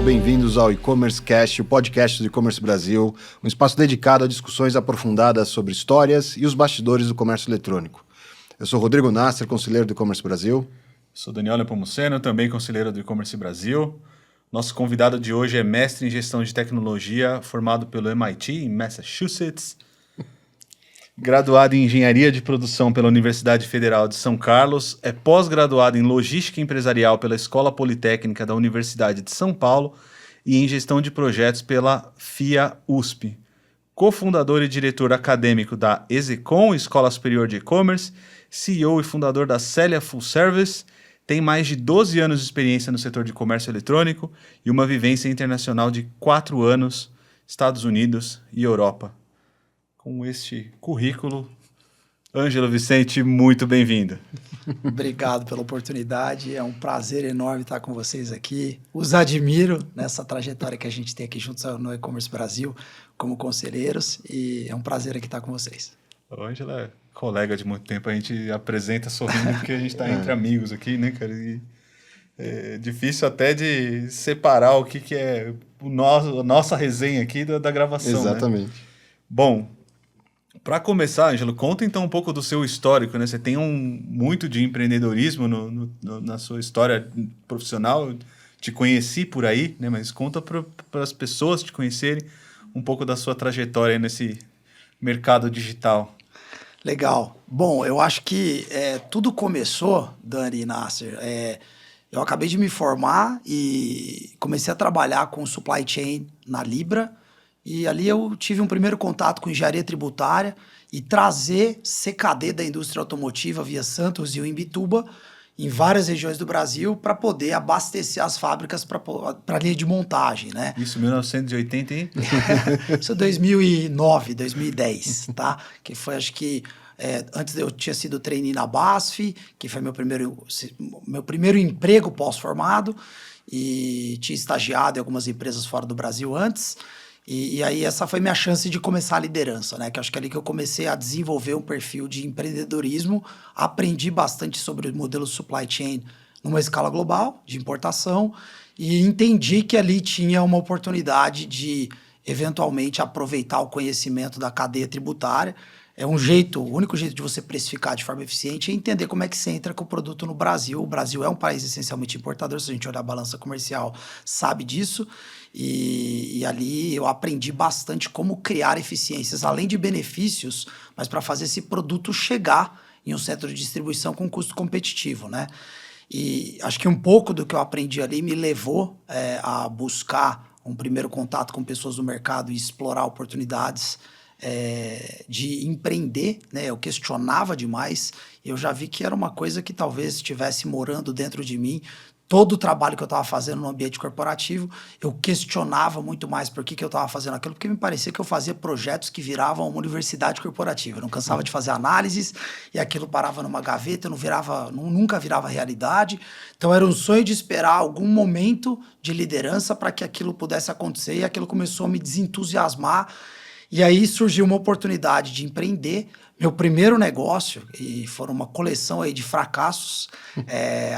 bem-vindos ao E-Commerce Cast, o podcast do E-Commerce Brasil, um espaço dedicado a discussões aprofundadas sobre histórias e os bastidores do comércio eletrônico. Eu sou Rodrigo Nasser, conselheiro do E-Commerce Brasil. Sou Daniel Nepomuceno, também conselheiro do E-Commerce Brasil. Nosso convidado de hoje é mestre em gestão de tecnologia, formado pelo MIT, em Massachusetts, graduado em engenharia de produção pela Universidade Federal de São Carlos, é pós-graduado em logística empresarial pela Escola Politécnica da Universidade de São Paulo e em gestão de projetos pela FIA-USP. Cofundador e diretor acadêmico da Execom, Escola Superior de E-Commerce, CEO e fundador da Celia Full Service, tem mais de 12 anos de experiência no setor de comércio eletrônico e uma vivência internacional de 4 anos, Estados Unidos e Europa. Com este currículo, Ângelo Vicente, muito bem-vindo. Obrigado pela oportunidade, é um prazer enorme estar com vocês aqui. Os admiro nessa trajetória que a gente tem aqui juntos no E-Commerce Brasil, como conselheiros, e é um prazer aqui estar com vocês. O Ângelo é colega de muito tempo, a gente apresenta sorrindo porque a gente está entre amigos aqui, né, cara? E é difícil até de separar o que é a nossa resenha aqui da gravação. Exatamente. Né? Bom, para começar, Ângelo, conta então um pouco do seu histórico, né? Você tem muito de empreendedorismo na sua história profissional. Eu te conheci por aí, né? Mas conta para as pessoas te conhecerem um pouco da sua trajetória nesse mercado digital. Legal. Bom, eu acho que tudo começou, Dani e Nasser. Eu acabei de me formar e comecei a trabalhar com supply chain na Libra. E ali eu tive um primeiro contato com engenharia tributária e trazer CKD da indústria automotiva via Santos e o Imbituba em várias regiões do Brasil para poder abastecer as fábricas para a linha de montagem, né? Isso, 1980, hein? Isso é 2009, 2010, tá? Que foi, acho que, antes eu tinha sido trainee na BASF, que foi meu primeiro emprego pós-formado, e tinha estagiado em algumas empresas fora do Brasil antes. E aí essa foi minha chance de começar a liderança, né? Que acho que é ali que eu comecei a desenvolver um perfil de empreendedorismo, aprendi bastante sobre o modelo supply chain numa escala global, de importação, e entendi que ali tinha uma oportunidade de, eventualmente, aproveitar o conhecimento da cadeia tributária. O único jeito de você precificar de forma eficiente é entender como é que você entra com o produto no Brasil. O Brasil é um país essencialmente importador, se a gente olhar a balança comercial, sabe disso. E ali eu aprendi bastante como criar eficiências, além de benefícios, mas para fazer esse produto chegar em um centro de distribuição com custo competitivo, né? E acho que um pouco do que eu aprendi ali me levou a buscar um primeiro contato com pessoas do mercado e explorar oportunidades de empreender, né? Eu questionava demais, eu já vi que era uma coisa que talvez estivesse morando dentro de mim. Todo o trabalho que eu estava fazendo no ambiente corporativo, eu questionava muito mais por que eu estava fazendo aquilo, porque me parecia que eu fazia projetos que viravam uma universidade corporativa. Eu não cansava de fazer análises e aquilo parava numa gaveta, nunca virava realidade. Então era um sonho de esperar algum momento de liderança para que aquilo pudesse acontecer, e aquilo começou a me desentusiasmar. E aí surgiu uma oportunidade de empreender. Meu primeiro negócio, e foram uma coleção aí de fracassos,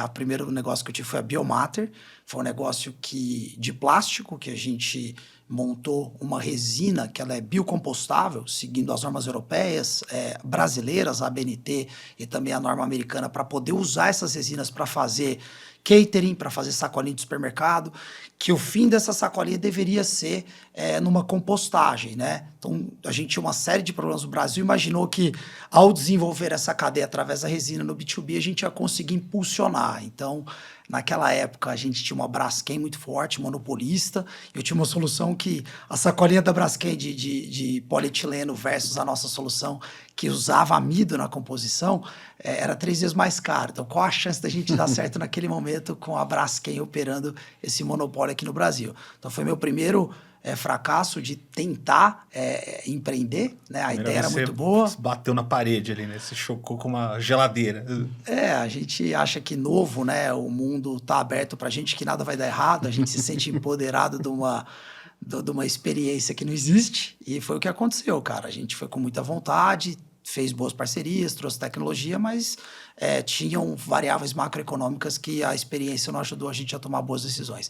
o primeiro negócio que eu tive foi a Biomatter. Foi um negócio de plástico, que a gente montou uma resina que ela é biocompostável, seguindo as normas europeias, brasileiras, a ABNT e também a norma americana, para poder usar essas resinas para fazer catering, para fazer sacolinha de supermercado, que o fim dessa sacolinha deveria ser numa compostagem, né? Então, a gente tinha uma série de problemas no Brasil, imaginou que ao desenvolver essa cadeia através da resina no B2B, a gente ia conseguir impulsionar. Então, naquela época, a gente tinha uma Braskem muito forte, monopolista. Eu tinha uma solução que a sacolinha da Braskem de polietileno versus a nossa solução que usava amido na composição era 3 vezes mais caro. Então, qual a chance da gente dar certo naquele momento com a Braskem operando esse monopólio aqui no Brasil? Então, foi meu primeiro fracasso de tentar empreender, né? A ideia era muito boa. Bateu na parede ali, né? Se chocou com uma geladeira. A gente acha que novo, né? O mundo tá aberto pra gente, que nada vai dar errado. A gente se sente empoderado de uma experiência que não existe. E foi o que aconteceu, cara. A gente foi com muita vontade, fez boas parcerias, trouxe tecnologia, mas tinham variáveis macroeconômicas que a experiência não ajudou a gente a tomar boas decisões.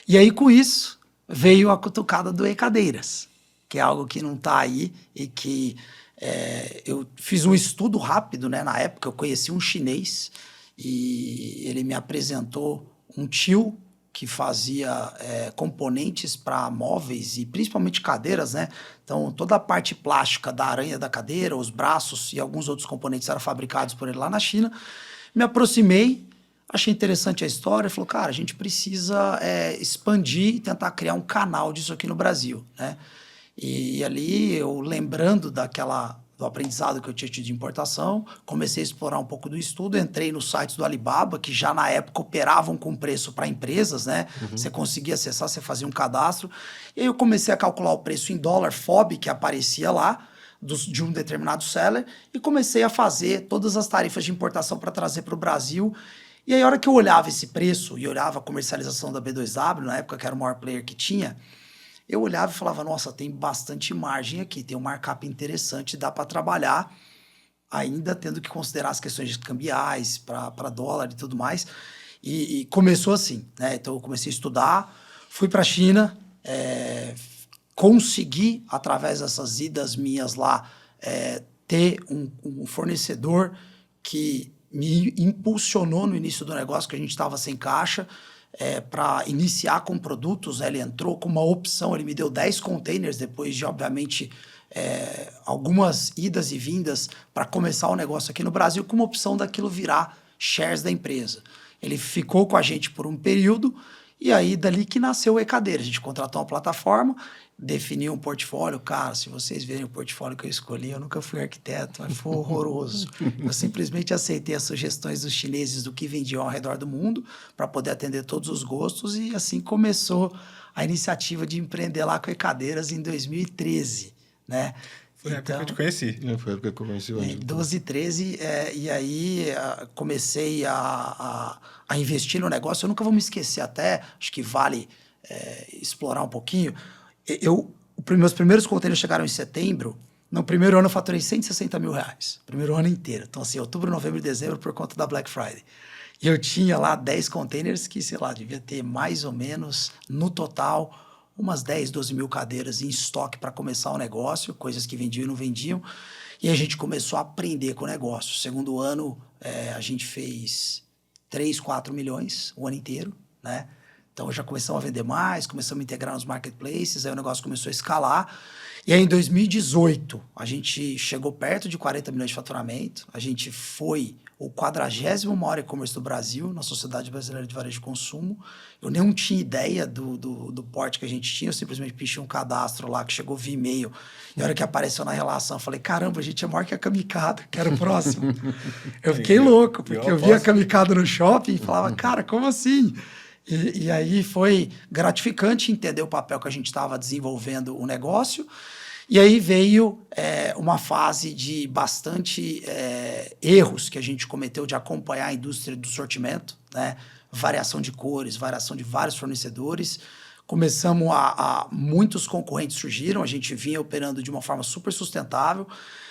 E aí, com isso, veio a cutucada do E-Cadeiras, que é algo que não está aí e que eu fiz um estudo rápido, né? Na época, eu conheci um chinês e ele me apresentou um tio que fazia componentes para móveis e principalmente cadeiras, né? Então, toda a parte plástica da aranha da cadeira, os braços e alguns outros componentes eram fabricados por ele lá na China. Me aproximei, achei interessante a história, falou, cara, a gente precisa expandir e tentar criar um canal disso aqui no Brasil, né? E ali, eu lembrando do aprendizado que eu tinha tido de importação, comecei a explorar um pouco do estudo, entrei nos sites do Alibaba, que já na época operavam com preço para empresas, né? Você conseguia acessar, você fazia um cadastro. E aí eu comecei a calcular o preço em dólar FOB, que aparecia lá, de um determinado seller, e comecei a fazer todas as tarifas de importação para trazer para o Brasil. E aí, a hora que eu olhava esse preço e olhava a comercialização da B2W, na época que era o maior player que tinha, eu olhava e falava, nossa, tem bastante margem aqui, tem um markup interessante, dá para trabalhar, ainda tendo que considerar as questões cambiais para dólar e tudo mais. E começou assim, né? Então eu comecei a estudar, fui para a China, consegui, através dessas idas minhas lá, ter um fornecedor que me impulsionou no início do negócio, que a gente estava sem caixa, para iniciar com produtos. Ele entrou com uma opção, ele me deu 10 containers depois de, obviamente, algumas idas e vindas para começar o negócio aqui no Brasil, com uma opção daquilo virar shares da empresa. Ele ficou com a gente por um período e aí dali que nasceu o E-Cadeira. A gente contratou uma plataforma, definiu um portfólio. Cara, se vocês verem o portfólio que eu escolhi, eu nunca fui arquiteto, mas foi horroroso. Eu simplesmente aceitei as sugestões dos chineses do que vendiam ao redor do mundo para poder atender todos os gostos e assim começou a iniciativa de empreender lá com o E-Cadeiras em 2013, né? Foi a época que eu te conheci. Foi a época que eu conheci o Ângelo. 12, 13, e aí comecei a investir no negócio. Eu nunca vou me esquecer até, acho que vale explorar um pouquinho. Meus primeiros containers chegaram em setembro. No primeiro ano eu faturei 160 mil reais. Primeiro ano inteiro. Então, assim, outubro, novembro e dezembro por conta da Black Friday. E eu tinha lá 10 containers que, sei lá, devia ter mais ou menos, no total, umas 10, 12 mil cadeiras em estoque para começar o negócio, coisas que vendiam e não vendiam. E a gente começou a aprender com o negócio. Segundo ano, a gente fez 3, 4 milhões o ano inteiro, né? Então já começamos a vender mais, começamos a integrar nos marketplaces, aí o negócio começou a escalar. E aí em 2018, a gente chegou perto de 40 milhões de faturamento, a gente foi o 40º maior e-commerce do Brasil, na Sociedade Brasileira de Varejo de Consumo. Eu nem tinha ideia do porte que a gente tinha, eu simplesmente preenchi um cadastro lá que chegou via e-mail. E a hora que apareceu na relação, eu falei, caramba, a gente é maior que a Kamikado, que era o próximo. Eu fiquei louco, porque eu via a Kamikado no shopping e falava, cara, como assim? E aí foi gratificante entender o papel que a gente estava desenvolvendo o negócio. E aí veio uma fase de bastante erros que a gente cometeu de acompanhar a indústria do sortimento, né? Variação de cores, variação de vários fornecedores. Começamos muitos concorrentes surgiram, a gente vinha operando de uma forma super sustentável.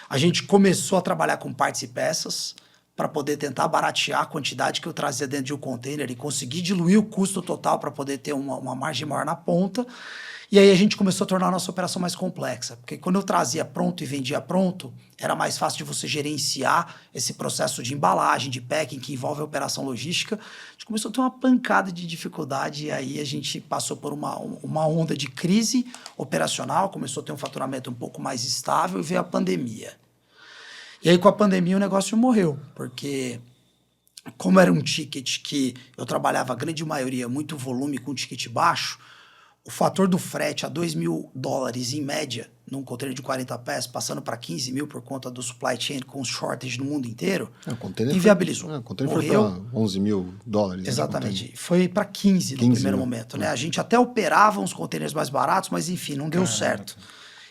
A gente começou a trabalhar com partes e peças para poder tentar baratear a quantidade que eu trazia dentro de um container e conseguir diluir o custo total para poder ter uma margem maior na ponta. E aí a gente começou a tornar a nossa operação mais complexa, porque quando eu trazia pronto e vendia pronto, era mais fácil de você gerenciar esse processo de embalagem, de packing, que envolve a operação logística. A gente começou a ter uma pancada de dificuldade e aí a gente passou por uma onda de crise operacional, começou a ter um faturamento um pouco mais estável e veio a pandemia. E aí, com a pandemia, o negócio morreu, porque como era um ticket que eu trabalhava, a grande maioria, muito volume com ticket baixo, o fator do frete a $2.000 em média, num container de 40 pés, passando para 15 mil por conta do supply chain com shortage no mundo inteiro, inviabilizou. O container foi para $11 mil. Exatamente. Foi para 15 no primeiro momento. Né? A gente até operava uns containers mais baratos, mas enfim, não deu certo.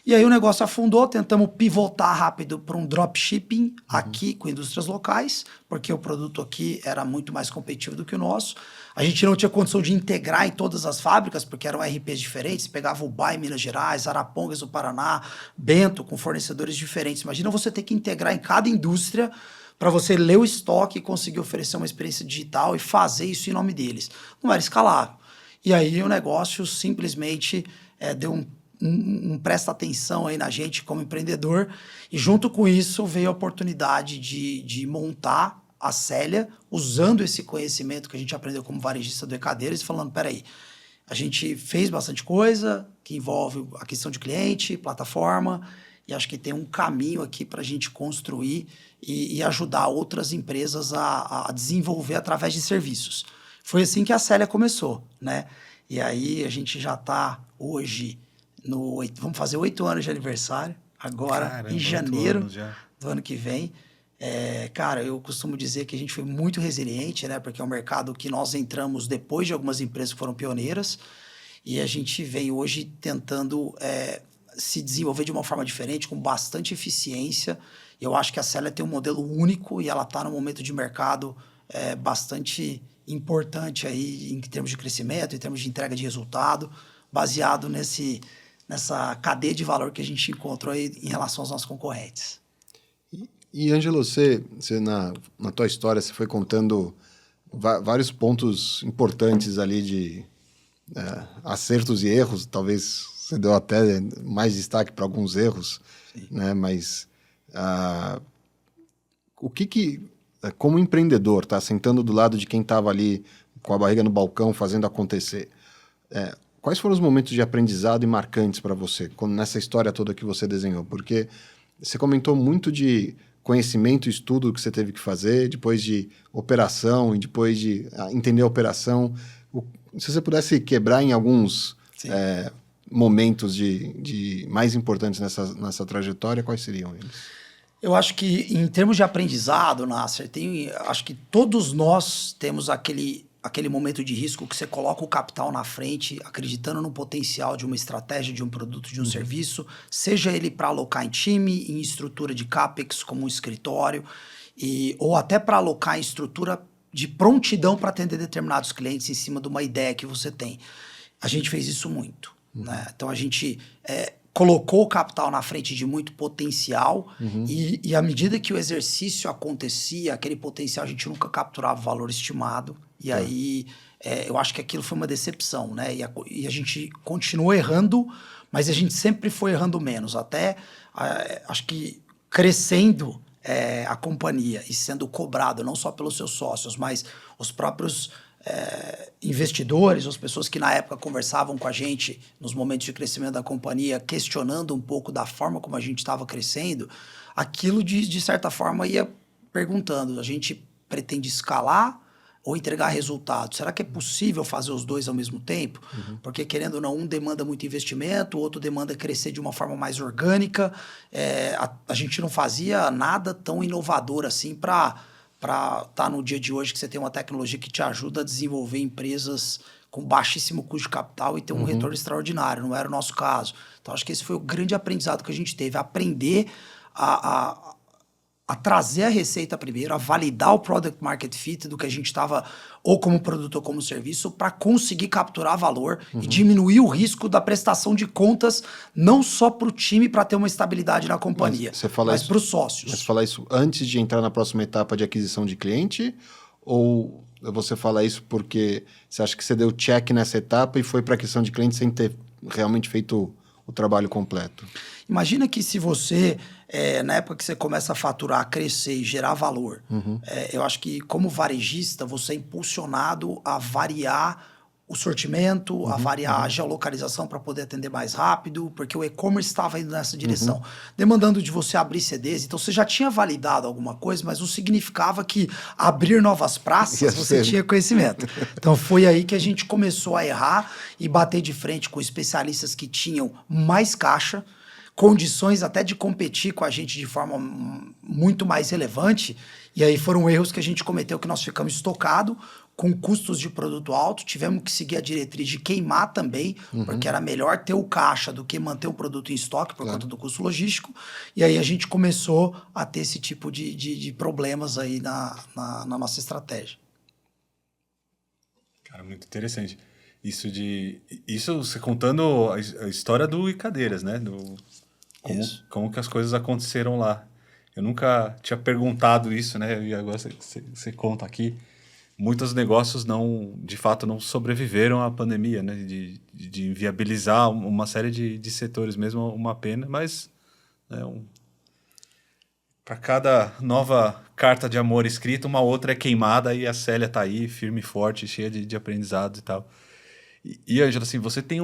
E aí o negócio afundou, tentamos pivotar rápido para um dropshipping aqui com indústrias locais, porque o produto aqui era muito mais competitivo do que o nosso. A gente não tinha condição de integrar em todas as fábricas, porque eram RPs diferentes. Pegava o Ubá em Minas Gerais, Arapongas do Paraná, Bento, com fornecedores diferentes. Imagina você ter que integrar em cada indústria para você ler o estoque e conseguir oferecer uma experiência digital e fazer isso em nome deles. Não era escalável. E aí o negócio simplesmente deu um presta atenção aí na gente como empreendedor. E junto com isso veio a oportunidade de montar a Célia, usando esse conhecimento que a gente aprendeu como varejista do E-Cadeiras, falando, peraí, a gente fez bastante coisa que envolve a questão de cliente, plataforma, e acho que tem um caminho aqui para a gente construir e ajudar outras empresas a desenvolver através de serviços. Foi assim que a Célia começou, né? E aí a gente já está hoje, vamos fazer 8 anos de aniversário, agora Caramba, em 8 janeiro anos já. do ano que vem. Cara, eu costumo dizer que a gente foi muito resiliente, né? Porque é um mercado que nós entramos depois de algumas empresas que foram pioneiras e a gente vem hoje tentando se desenvolver de uma forma diferente, com bastante eficiência. Eu acho que a Célia tem um modelo único e ela está num momento de mercado bastante importante aí em termos de crescimento, em termos de entrega de resultado, baseado nessa cadeia de valor que a gente encontrou aí em relação aos nossos concorrentes. E Ângelo, você na tua história, você foi contando vários pontos importantes ali de acertos e erros, talvez você deu até mais destaque para alguns erros, né? Mas o que como empreendedor, tá sentando do lado de quem estava ali com a barriga no balcão fazendo acontecer, quais foram os momentos de aprendizado e marcantes para você nessa história toda que você desenhou? Porque você comentou muito de conhecimento e estudo que você teve que fazer, depois de operação e depois de entender a operação. Se você pudesse quebrar em alguns momentos de mais importantes nessa trajetória, quais seriam eles? Eu acho que em termos de aprendizado, Nasser, acho que todos nós temos aquele momento de risco que você coloca o capital na frente, acreditando no potencial de uma estratégia, de um produto, de um serviço, seja ele para alocar em time, em estrutura de CAPEX, como um escritório, ou até para alocar em estrutura de prontidão para atender determinados clientes em cima de uma ideia que você tem. A gente fez isso muito. Né? Então, a gente colocou o capital na frente de muito potencial e à medida que o exercício acontecia, aquele potencial, a gente nunca capturava o valor estimado. E aí, eu acho que aquilo foi uma decepção, né? E a gente continuou errando, mas a gente sempre foi errando menos. Até, acho que crescendo a companhia e sendo cobrado não só pelos seus sócios, mas os próprios investidores, as pessoas que na época conversavam com a gente nos momentos de crescimento da companhia, questionando um pouco da forma como a gente estava crescendo, aquilo de certa forma ia perguntando, a gente pretende escalar ou entregar resultados? Será que é possível fazer os dois ao mesmo tempo? Porque, querendo ou não, um demanda muito investimento, o outro demanda crescer de uma forma mais orgânica. A gente não fazia nada tão inovador assim para estar no dia de hoje que você tem uma tecnologia que te ajuda a desenvolver empresas com baixíssimo custo de capital e ter um retorno extraordinário. Não era o nosso caso. Então, acho que esse foi o grande aprendizado que a gente teve. Aprender a trazer a receita primeiro, a validar o product market fit do que a gente estava, ou como produto ou como serviço, para conseguir capturar valor e diminuir o risco da prestação de contas, não só para o time, para ter uma estabilidade na companhia, mas para os sócios. Mas você fala isso antes de entrar na próxima etapa de aquisição de cliente? Ou você fala isso porque você acha que você deu check nessa etapa e foi para aquisição de cliente sem ter realmente feito o trabalho completo? Imagina que se você, na época que você começa a faturar, crescer e gerar valor, eu acho que como varejista você é impulsionado a variar o sortimento, a variar a geolocalização para poder atender mais rápido, porque o e-commerce estava indo nessa direção, demandando de você abrir CDs. Então você já tinha validado alguma coisa, mas não significava que abrir novas praças você tinha conhecimento. Então foi aí que a gente começou a errar e bater de frente com especialistas que tinham mais caixa, condições até de competir com a gente de forma muito mais relevante. E aí foram erros que a gente cometeu, que nós ficamos estocados, com custos de produto alto, tivemos que seguir a diretriz de queimar também, porque era melhor ter o caixa do que manter o produto em estoque por conta do custo logístico. E aí a gente começou a ter esse tipo de problemas aí na nossa estratégia. Cara, muito interessante. Isso você contando a história do E-Cadeiras, né? Como que as coisas aconteceram lá. Eu nunca tinha perguntado isso, né? E agora você conta aqui. muitos negócios de fato, não sobreviveram à pandemia, né? De inviabilizar uma série de setores mesmo, uma pena, mas para cada nova carta de amor escrita, uma outra é queimada e a Célia está aí, firme e forte, cheia de aprendizados e tal. E Ângela, assim, você tem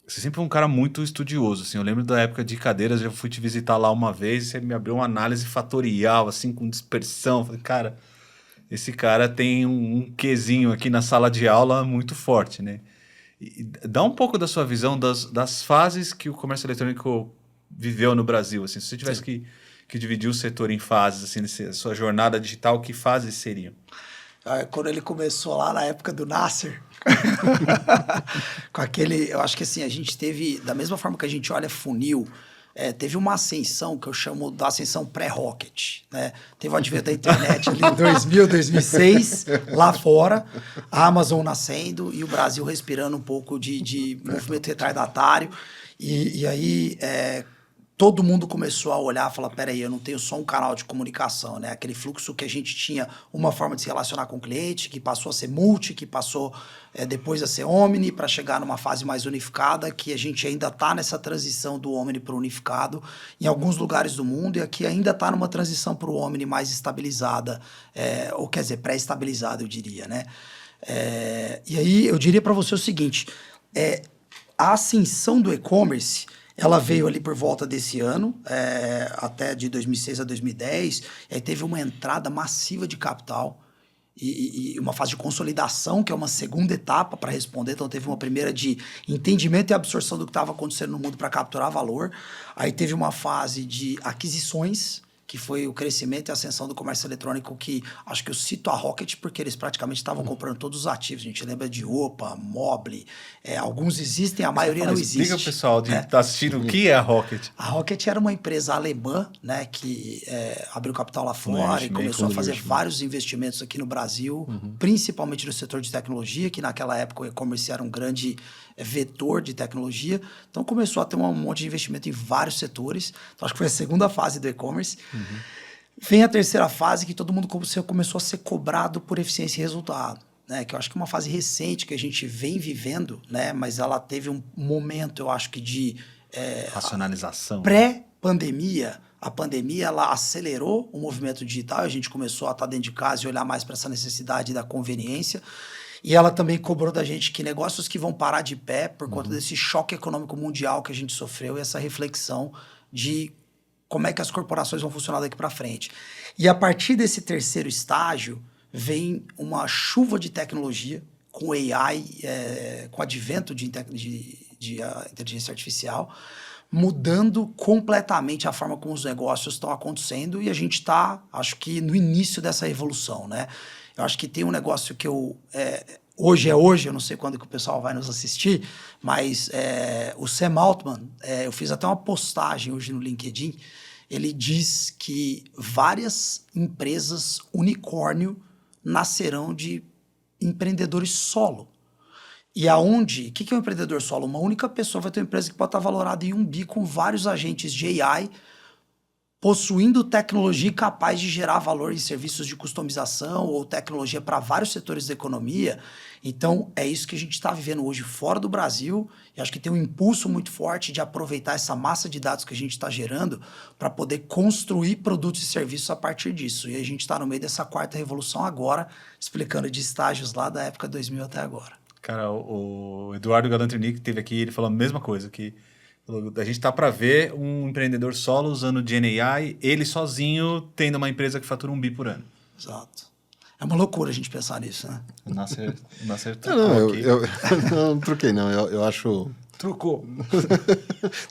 você sempre foi um cara muito estudioso, assim. Eu lembro da época de cadeiras, eu fui te visitar lá uma vez e você me abriu uma análise fatorial, assim, com dispersão. Eu falei, cara, esse cara tem um quezinho aqui na sala de aula muito forte, né? E dá um pouco da sua visão das fases que o comércio eletrônico viveu no Brasil, assim. Se você tivesse que dividir o setor em fases, assim, sua jornada digital, que fases seriam? Quando ele começou lá na época do Nasser, com aquele, eu acho que assim, a gente teve, da mesma forma que a gente olha funil, teve uma ascensão que eu chamo da ascensão pré-rocket, né? Teve o advento da internet ali em 2000, 2006, lá fora, a Amazon nascendo e o Brasil respirando um pouco de movimento retardatário, e aí todo mundo começou a olhar e falar, peraí, eu não tenho só um canal de comunicação, né? Aquele fluxo que a gente tinha uma forma de se relacionar com o cliente, que passou a ser multi, que passou depois a ser omni, para chegar numa fase mais unificada, que a gente ainda está nessa transição do omni para o unificado em alguns lugares do mundo, e aqui ainda está numa transição para o omni mais estabilizada, ou quer dizer, pré-estabilizada, eu diria, né? E aí eu diria para você o seguinte, a ascensão do e-commerce, ela veio ali por volta desse ano, até de 2006 a 2010, e aí teve uma entrada massiva de capital e uma fase de consolidação, que é uma segunda etapa para responder. Então teve uma primeira de entendimento e absorção do que estava acontecendo no mundo para capturar valor. Aí teve uma fase de aquisições, que foi o crescimento e ascensão do comércio eletrônico, que acho que eu cito a Rocket porque eles praticamente estavam comprando todos os ativos. A gente lembra de Opa, Mobile, alguns existem, a maioria não existe. Explica pro pessoal que está assistindo o que é a Rocket. A Rocket era uma empresa alemã, né, que abriu capital lá fora e começou a fazer vários investimentos aqui no Brasil, principalmente no setor de tecnologia, que naquela época o e-commerce era um grande vetor de tecnologia. Então começou a ter um monte de investimento em vários setores. Então acho que foi a segunda fase do e-commerce. Vem a terceira fase, que todo mundo começou a ser cobrado por eficiência e resultado, né? Que eu acho que é uma fase recente que a gente vem vivendo, né? Mas ela teve um momento, eu acho que de racionalização. Pré-pandemia. A pandemia ela acelerou o movimento digital, a gente começou a estar dentro de casa e olhar mais para essa necessidade da conveniência. E ela também cobrou da gente que negócios que vão parar de pé por conta desse choque econômico mundial que a gente sofreu e essa reflexão de como é que as corporações vão funcionar daqui para frente. E a partir desse terceiro estágio, vem uma chuva de tecnologia com AI, com o advento de inteligência artificial, mudando completamente a forma como os negócios estão acontecendo, e a gente está, acho que, no início dessa evolução, né? Eu acho que tem um negócio que hoje, eu não sei quando que o pessoal vai nos assistir, mas o Sam Altman, eu fiz até uma postagem hoje no LinkedIn, ele diz que várias empresas unicórnio nascerão de empreendedores solo. E aonde? O que é um empreendedor solo? Uma única pessoa vai ter uma empresa que pode estar valorada em um bi com vários agentes de AI, possuindo tecnologia capaz de gerar valor em serviços de customização ou tecnologia para vários setores da economia. Então, é isso que a gente está vivendo hoje fora do Brasil, e acho que tem um impulso muito forte de aproveitar essa massa de dados que a gente está gerando para poder construir produtos e serviços a partir disso. E a gente está no meio dessa quarta revolução agora, explicando de estágios lá da época 2000 até agora. Cara, o Eduardo Galanternick que esteve aqui, ele falou a mesma coisa, que a gente tá para ver um empreendedor solo usando GenAI, ele sozinho tendo uma empresa que fatura 1 bi por ano. Exato. É uma loucura a gente pensar nisso, né? O Nasser não, eu não truquei, não. Eu acho... Trucou.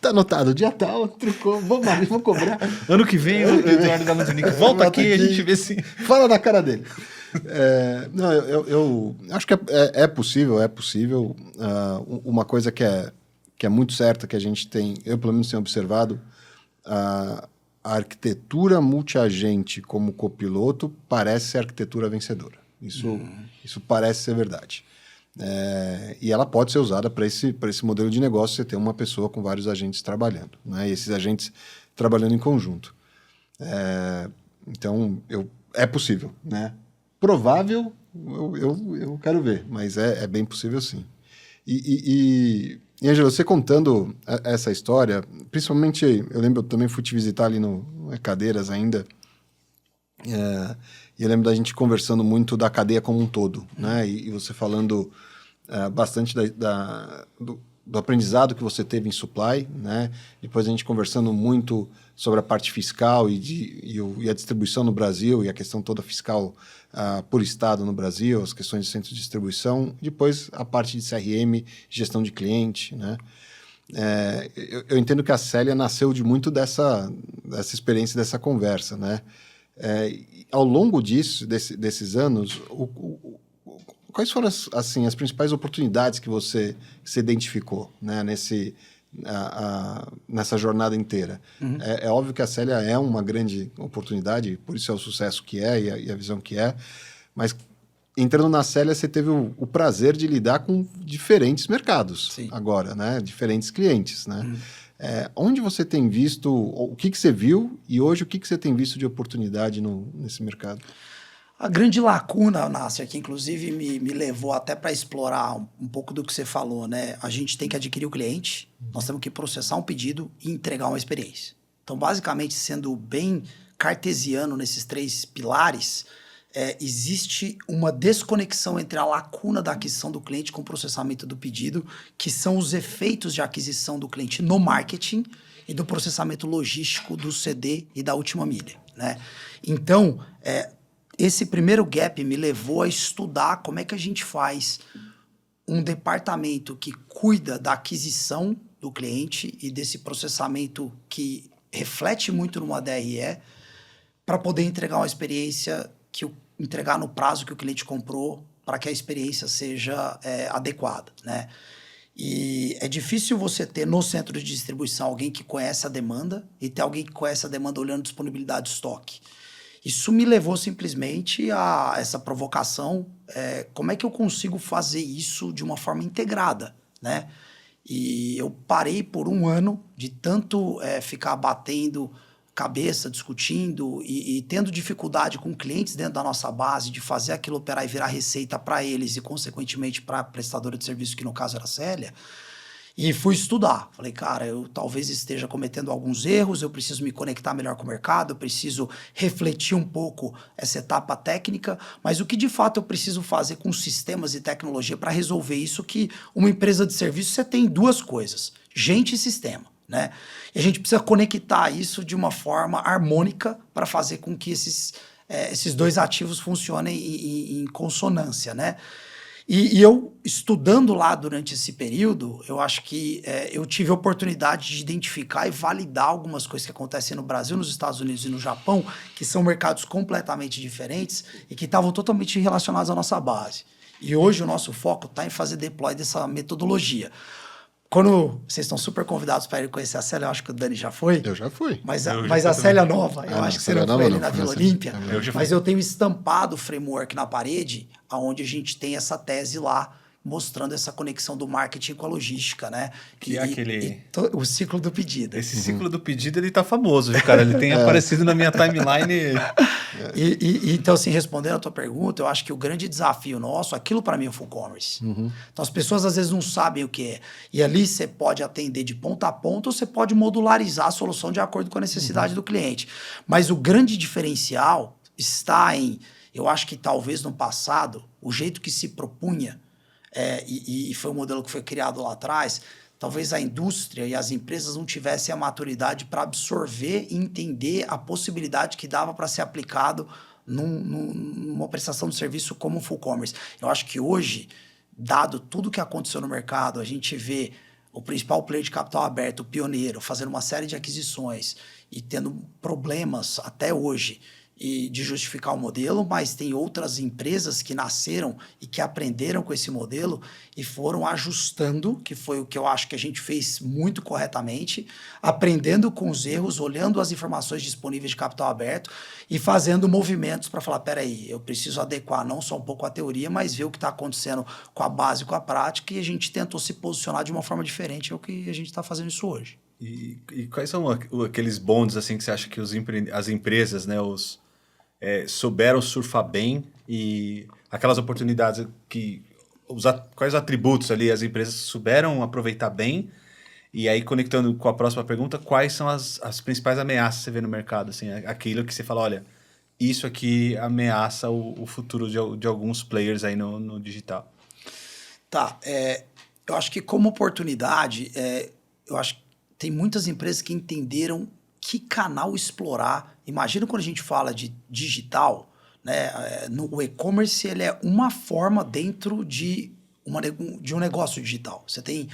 Tá anotado, dia tal, trucou, vamos cobrar. Ano que vem, o Eduardo Galanternick volta aqui e a gente vê se... Fala na cara dele. Não, eu acho que é possível. Uma coisa que é muito certa, que a gente tem, eu pelo menos tenho observado, a arquitetura multiagente como copiloto parece ser arquitetura vencedora. Isso parece ser verdade. E ela pode ser usada para esse modelo de negócio, você ter uma pessoa com vários agentes trabalhando, né? E esses agentes trabalhando em conjunto. Então, é possível, né? provável, eu quero ver, mas é bem possível sim. E Ângelo, você contando essa história, principalmente, eu lembro, eu também fui te visitar ali no Cadeiras ainda, e eu lembro da gente conversando muito da cadeia como um todo, né? E você falando bastante do aprendizado que você teve em supply, né? Depois a gente conversando muito sobre a parte fiscal e a distribuição no Brasil e a questão toda fiscal por estado no Brasil, as questões de centro de distribuição, depois a parte de CRM, gestão de cliente, né? Eu entendo que a Célia nasceu de muito dessa experiência, dessa conversa, né? Ao longo desses anos, quais foram as principais oportunidades que você se identificou, né, nessa jornada inteira? Uhum. É óbvio que a Célia é uma grande oportunidade, por isso é o sucesso que é e a visão que é, mas entrando na Célia, você teve o prazer de lidar com diferentes mercados. Sim. Agora, né? Diferentes clientes, né? Uhum. Onde você tem visto, o que você viu e hoje o que você tem visto de oportunidade nesse mercado? A grande lacuna, Nasser, que inclusive me levou até para explorar um pouco do que você falou, né? A gente tem que adquirir o cliente, nós temos que processar um pedido e entregar uma experiência. Então, basicamente, sendo bem cartesiano nesses 3 pilares, existe uma desconexão entre a lacuna da aquisição do cliente com o processamento do pedido, que são os efeitos de aquisição do cliente no marketing e do processamento logístico do CD e da última milha, né? Então, esse primeiro gap me levou a estudar como é que a gente faz um departamento que cuida da aquisição do cliente e desse processamento que reflete muito numa DRE para poder entregar uma experiência entregar no prazo que o cliente comprou para que a experiência seja adequada, né? E é difícil você ter no centro de distribuição alguém que conhece a demanda e ter alguém que conhece a demanda olhando disponibilidade de estoque. Isso me levou simplesmente a essa provocação, como é que eu consigo fazer isso de uma forma integrada, né? E eu parei por 1 ano de tanto ficar batendo cabeça, discutindo e tendo dificuldade com clientes dentro da nossa base de fazer aquilo operar e virar receita para eles e, consequentemente, para a prestadora de serviço, que no caso era a Célia. E fui estudar. Falei, cara, eu talvez esteja cometendo alguns erros, eu preciso me conectar melhor com o mercado, eu preciso refletir um pouco essa etapa técnica, mas o que de fato eu preciso fazer com sistemas e tecnologia para resolver isso, que uma empresa de serviço você tem 2 coisas, gente e sistema, né? E a gente precisa conectar isso de uma forma harmônica para fazer com que esses 2 ativos funcionem em consonância, né? E eu, estudando lá durante esse período, eu acho que eu tive a oportunidade de identificar e validar algumas coisas que acontecem no Brasil, nos Estados Unidos e no Japão, que são mercados completamente diferentes e que estavam totalmente relacionados à nossa base. E hoje o nosso foco está em fazer deploy dessa metodologia. Quando vocês estão super convidados para ir conhecer a Célia, eu acho que o Dani já foi. Eu já fui. Mas a Célia nova, eu acho que você não foi ali na Vila Olímpia. Mas eu tenho estampado o framework na parede, onde a gente tem essa tese lá, mostrando essa conexão do marketing com a logística, né? Que é aquele... o ciclo do pedido. Esse ciclo do pedido, ele tá famoso, viu, cara? Ele tem aparecido na minha timeline. Então, assim, respondendo a tua pergunta, eu acho que o grande desafio nosso, aquilo para mim é o full commerce. Então, as pessoas às vezes não sabem o que é. E ali você pode atender de ponta a ponta ou você pode modularizar a solução de acordo com a necessidade do cliente. Mas o grande diferencial está em, eu acho que talvez no passado, o jeito que se propunha, e foi um modelo que foi criado lá atrás, talvez a indústria e as empresas não tivessem a maturidade para absorver e entender a possibilidade que dava para ser aplicado numa prestação de serviço como um full commerce. Eu acho que hoje, dado tudo que aconteceu no mercado, a gente vê o principal player de capital aberto, o pioneiro, fazendo uma série de aquisições e tendo problemas até hoje e de justificar o modelo, mas tem outras empresas que nasceram e que aprenderam com esse modelo e foram ajustando, que foi o que eu acho que a gente fez muito corretamente, aprendendo com os erros, olhando as informações disponíveis de capital aberto e fazendo movimentos para falar, peraí, eu preciso adequar não só um pouco a teoria, mas ver o que está acontecendo com a base e com a prática, e a gente tentou se posicionar de uma forma diferente, é o que a gente está fazendo isso hoje. E quais são aqueles bondes assim, que você acha que as empresas, né, souberam surfar bem e aquelas oportunidades quais atributos ali as empresas souberam aproveitar bem. E aí, conectando com a próxima pergunta, quais são as principais ameaças que você vê no mercado? Assim, aquilo que você fala, olha, isso aqui ameaça o futuro de alguns players aí no digital. Tá, eu acho que como oportunidade, eu acho que tem muitas empresas que entenderam que canal explorar. Imagina quando a gente fala de digital, né? O e-commerce ele é uma forma dentro de um negócio digital. Você tem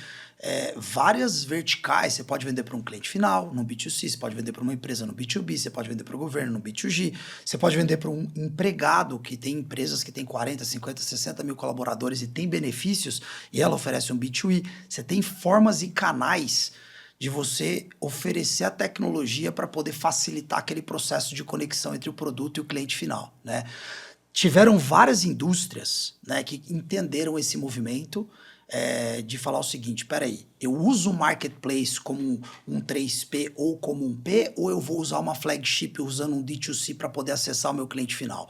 várias verticais, você pode vender para um cliente final, no B2C, você pode vender para uma empresa no B2B, você pode vender para o governo no B2G, você pode vender para um empregado, que tem empresas que tem 40, 50, 60 mil colaboradores e tem benefícios, e ela oferece um B2E. Você tem formas e canais de você oferecer a tecnologia para poder facilitar aquele processo de conexão entre o produto e o cliente final, né? Tiveram várias indústrias, né, que entenderam esse movimento de falar o seguinte, peraí, eu uso o marketplace como um 3P ou como um P, ou eu vou usar uma flagship usando um D2C para poder acessar o meu cliente final?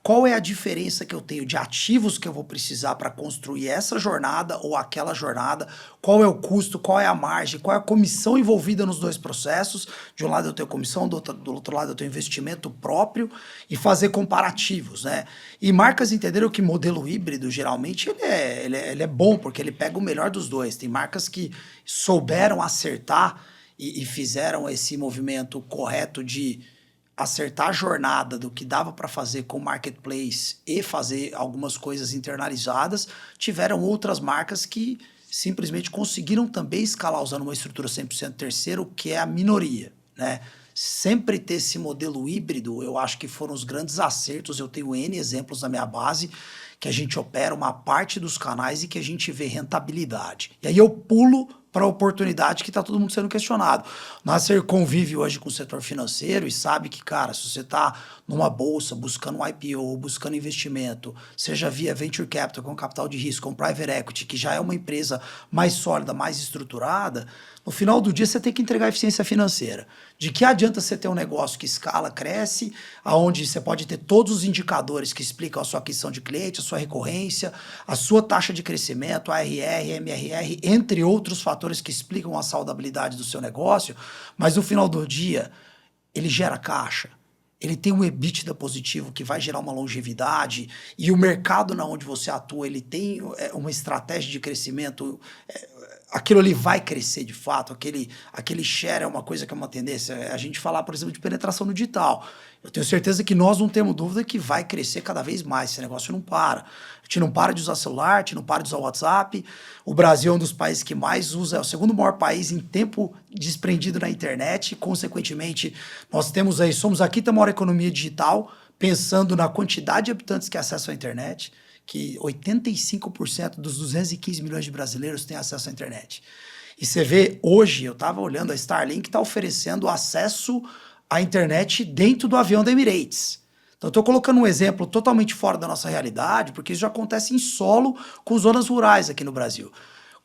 Qual é a diferença que eu tenho de ativos que eu vou precisar para construir essa jornada ou aquela jornada? Qual é o custo, qual é a margem, qual é a comissão envolvida nos dois processos? De um lado eu tenho comissão, do outro lado eu tenho investimento próprio, e fazer comparativos, né? E marcas entenderam que modelo híbrido, geralmente, ele é bom, porque ele pega o melhor dos dois. Tem marcas que souberam acertar e fizeram esse movimento correto de acertar a jornada do que dava para fazer com o marketplace e fazer algumas coisas internalizadas. Tiveram outras marcas que simplesmente conseguiram também escalar usando uma estrutura 100% terceiro, que é a minoria, né? Sempre ter esse modelo híbrido, eu acho que foram os grandes acertos. Eu tenho N exemplos na minha base que a gente opera uma parte dos canais e que a gente vê rentabilidade. E aí eu pulo para a oportunidade que está todo mundo sendo questionado. Nasser convive hoje com o setor financeiro e sabe que, cara, se você está numa bolsa buscando um IPO, buscando investimento, seja via Venture Capital, com capital de risco, com Private Equity, que já é uma empresa mais sólida, mais estruturada, no final do dia você tem que entregar eficiência financeira. De que adianta você ter um negócio que escala, cresce, aonde você pode ter todos os indicadores que explicam a sua aquisição de cliente, a sua recorrência, a sua taxa de crescimento, ARR, MRR, entre outros fatores que explicam a saudabilidade do seu negócio, mas no final do dia ele gera caixa. Ele tem um EBITDA positivo que vai gerar uma longevidade, e o mercado na onde você atua, ele tem uma estratégia de crescimento, aquilo ali vai crescer de fato, aquele share é uma coisa que é uma tendência. A gente falar, por exemplo, de penetração no digital. Eu tenho certeza que nós não temos dúvida que vai crescer cada vez mais, esse negócio não para. A gente não para de usar celular, a gente não para de usar o WhatsApp. O Brasil é um dos países que mais usa, é o segundo maior país em tempo desprendido na internet. Consequentemente, nós temos aí, somos a quinta maior economia digital, pensando na quantidade de habitantes que acessam a internet, que 85% dos 215 milhões de brasileiros têm acesso à internet. E você vê, hoje, eu estava olhando, a Starlink está oferecendo acesso à internet dentro do avião da Emirates. Então, eu estou colocando um exemplo totalmente fora da nossa realidade, porque isso já acontece em solo com zonas rurais aqui no Brasil.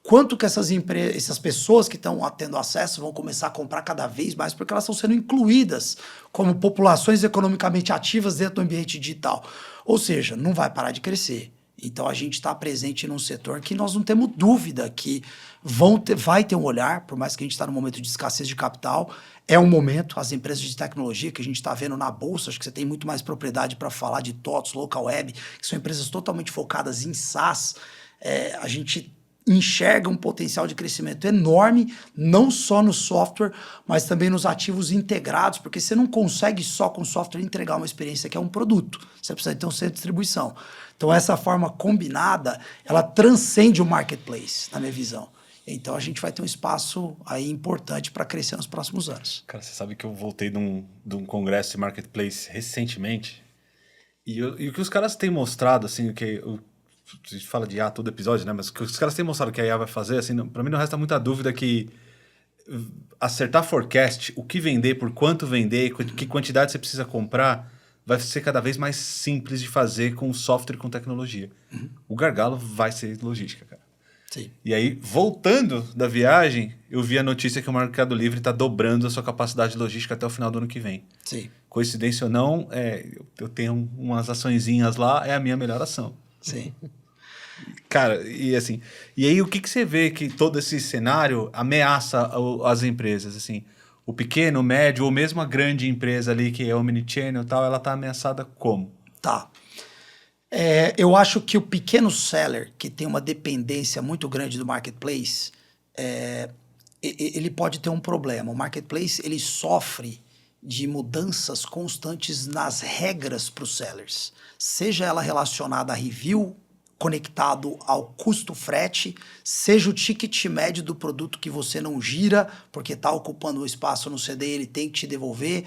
Quanto que essas pessoas que estão tendo acesso vão começar a comprar cada vez mais, porque elas estão sendo incluídas como populações economicamente ativas dentro do ambiente digital. Ou seja, não vai parar de crescer. Então a gente está presente num setor que nós não temos dúvida que vai ter um olhar, por mais que a gente está num momento de escassez de capital, é um momento, as empresas de tecnologia que a gente está vendo na bolsa, acho que você tem muito mais propriedade para falar de TOTS, Local Web, que são empresas totalmente focadas em SaaS, a gente enxerga um potencial de crescimento enorme, não só no software, mas também nos ativos integrados, porque você não consegue só com software entregar uma experiência que é um produto, você precisa ter um centro de distribuição. Então essa forma combinada, ela transcende o marketplace, na minha visão. Então a gente vai ter um espaço aí importante para crescer nos próximos anos. Cara, você sabe que eu voltei de um congresso de marketplace recentemente, e o que os caras têm mostrado, assim, a gente fala de IA todo episódio, né? Mas o que os caras têm mostrado que a IA vai fazer, assim, para mim não resta muita dúvida que acertar forecast, o que vender, por quanto vender, que quantidade você precisa comprar, vai ser cada vez mais simples de fazer com software e com tecnologia. O gargalo vai ser logística, cara. Sim. E aí, voltando da viagem, eu vi a notícia que o Mercado Livre está dobrando a sua capacidade logística até o final do ano que vem. Sim. Coincidência ou não, eu tenho umas açõezinhas lá, é a minha melhor ação. Sim. Cara, e assim, e aí o que você vê que todo esse cenário ameaça as empresas, assim, o pequeno, o médio ou mesmo a grande empresa ali que é omnichannel e tal, ela tá ameaçada como? Tá. Eu acho que o pequeno seller, que tem uma dependência muito grande do marketplace, ele pode ter um problema. O marketplace ele sofre de mudanças constantes nas regras para os sellers, seja ela relacionada a review, conectado ao custo frete, seja o ticket médio do produto que você não gira, porque está ocupando o espaço no CD, ele tem que te devolver.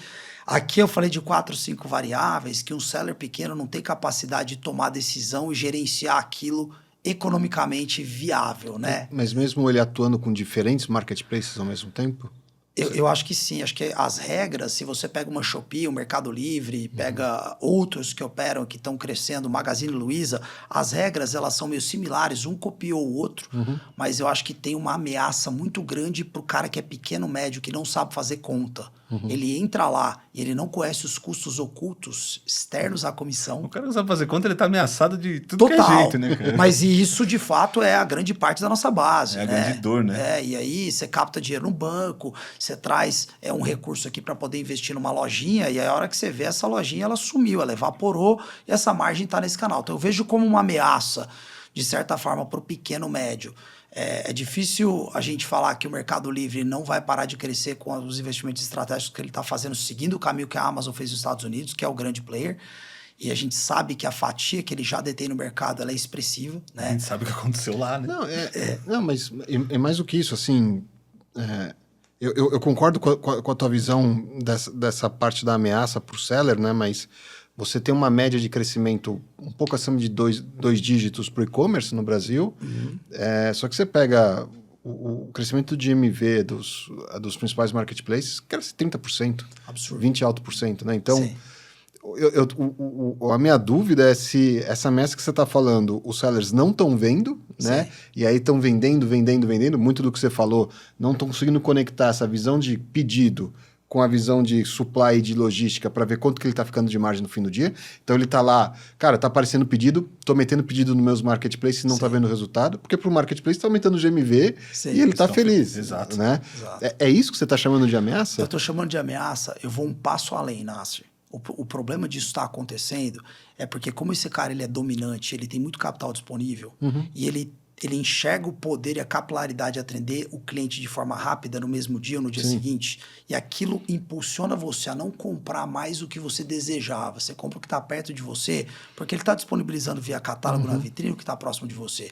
Aqui eu falei de 4, 5 variáveis que um seller pequeno não tem capacidade de tomar decisão e gerenciar aquilo economicamente viável, né? Mas mesmo ele atuando com diferentes marketplaces ao mesmo tempo? Eu acho que sim, acho que as regras, se você pega uma Shopee, um Mercado Livre, pega outros que operam, que estão crescendo, Magazine Luiza, as regras elas são meio similares, um copiou o outro, mas eu acho que tem uma ameaça muito grande pro cara que é pequeno, médio, que não sabe fazer conta. Ele entra lá e ele não conhece os custos ocultos externos à comissão. O cara não sabe fazer conta, ele tá ameaçado de tudo Total. que é jeito, né, cara? Mas isso, de fato, é a grande parte da nossa base. É a né? grande dor, né? E aí você capta dinheiro no banco, você traz um recurso aqui para poder investir numa lojinha, e aí a hora que você vê essa lojinha, ela sumiu, ela evaporou, e essa margem está nesse canal. Então eu vejo como uma ameaça, de certa forma, para o pequeno médio. É difícil a gente falar que o Mercado Livre não vai parar de crescer com os investimentos estratégicos que ele está fazendo, seguindo o caminho que a Amazon fez nos Estados Unidos, que é o grande player. E a gente sabe que a fatia que ele já detém no mercado ela é expressiva. Né? A gente sabe o que aconteceu lá, né? Não, mas é mais do que isso, assim... Eu concordo com a tua visão dessa parte da ameaça para o seller, né? Mas você tem uma média de crescimento um pouco acima de dois dígitos para o e-commerce no Brasil. Só que você pega o crescimento de GMV dos principais marketplaces, cresce 30%. Absurdo. 20 alto por cento, né? Então, Sim. a minha dúvida é se essa ameaça que você está falando, os sellers não estão vendo, né? Sim. E aí estão vendendo, muito do que você falou, não estão conseguindo conectar essa visão de pedido com a visão de supply e de logística para ver quanto que ele está ficando de margem no fim do dia. Então ele está lá, cara, está aparecendo pedido, estou metendo pedido nos meus marketplaces e não está vendo o resultado, porque para o marketplace está aumentando o GMV e ele está feliz. Exato. Né? Exato. É isso que você está chamando de ameaça? Eu estou chamando de ameaça, eu vou um passo além, Nasser. O problema disso estar acontecendo é porque como esse cara ele é dominante, ele tem muito capital disponível e ele enxerga o poder e a capilaridade de atender o cliente de forma rápida no mesmo dia ou no dia seguinte. E aquilo impulsiona você a não comprar mais o que você desejava. Você compra o que está perto de você, porque ele está disponibilizando via catálogo na vitrine o que está próximo de você.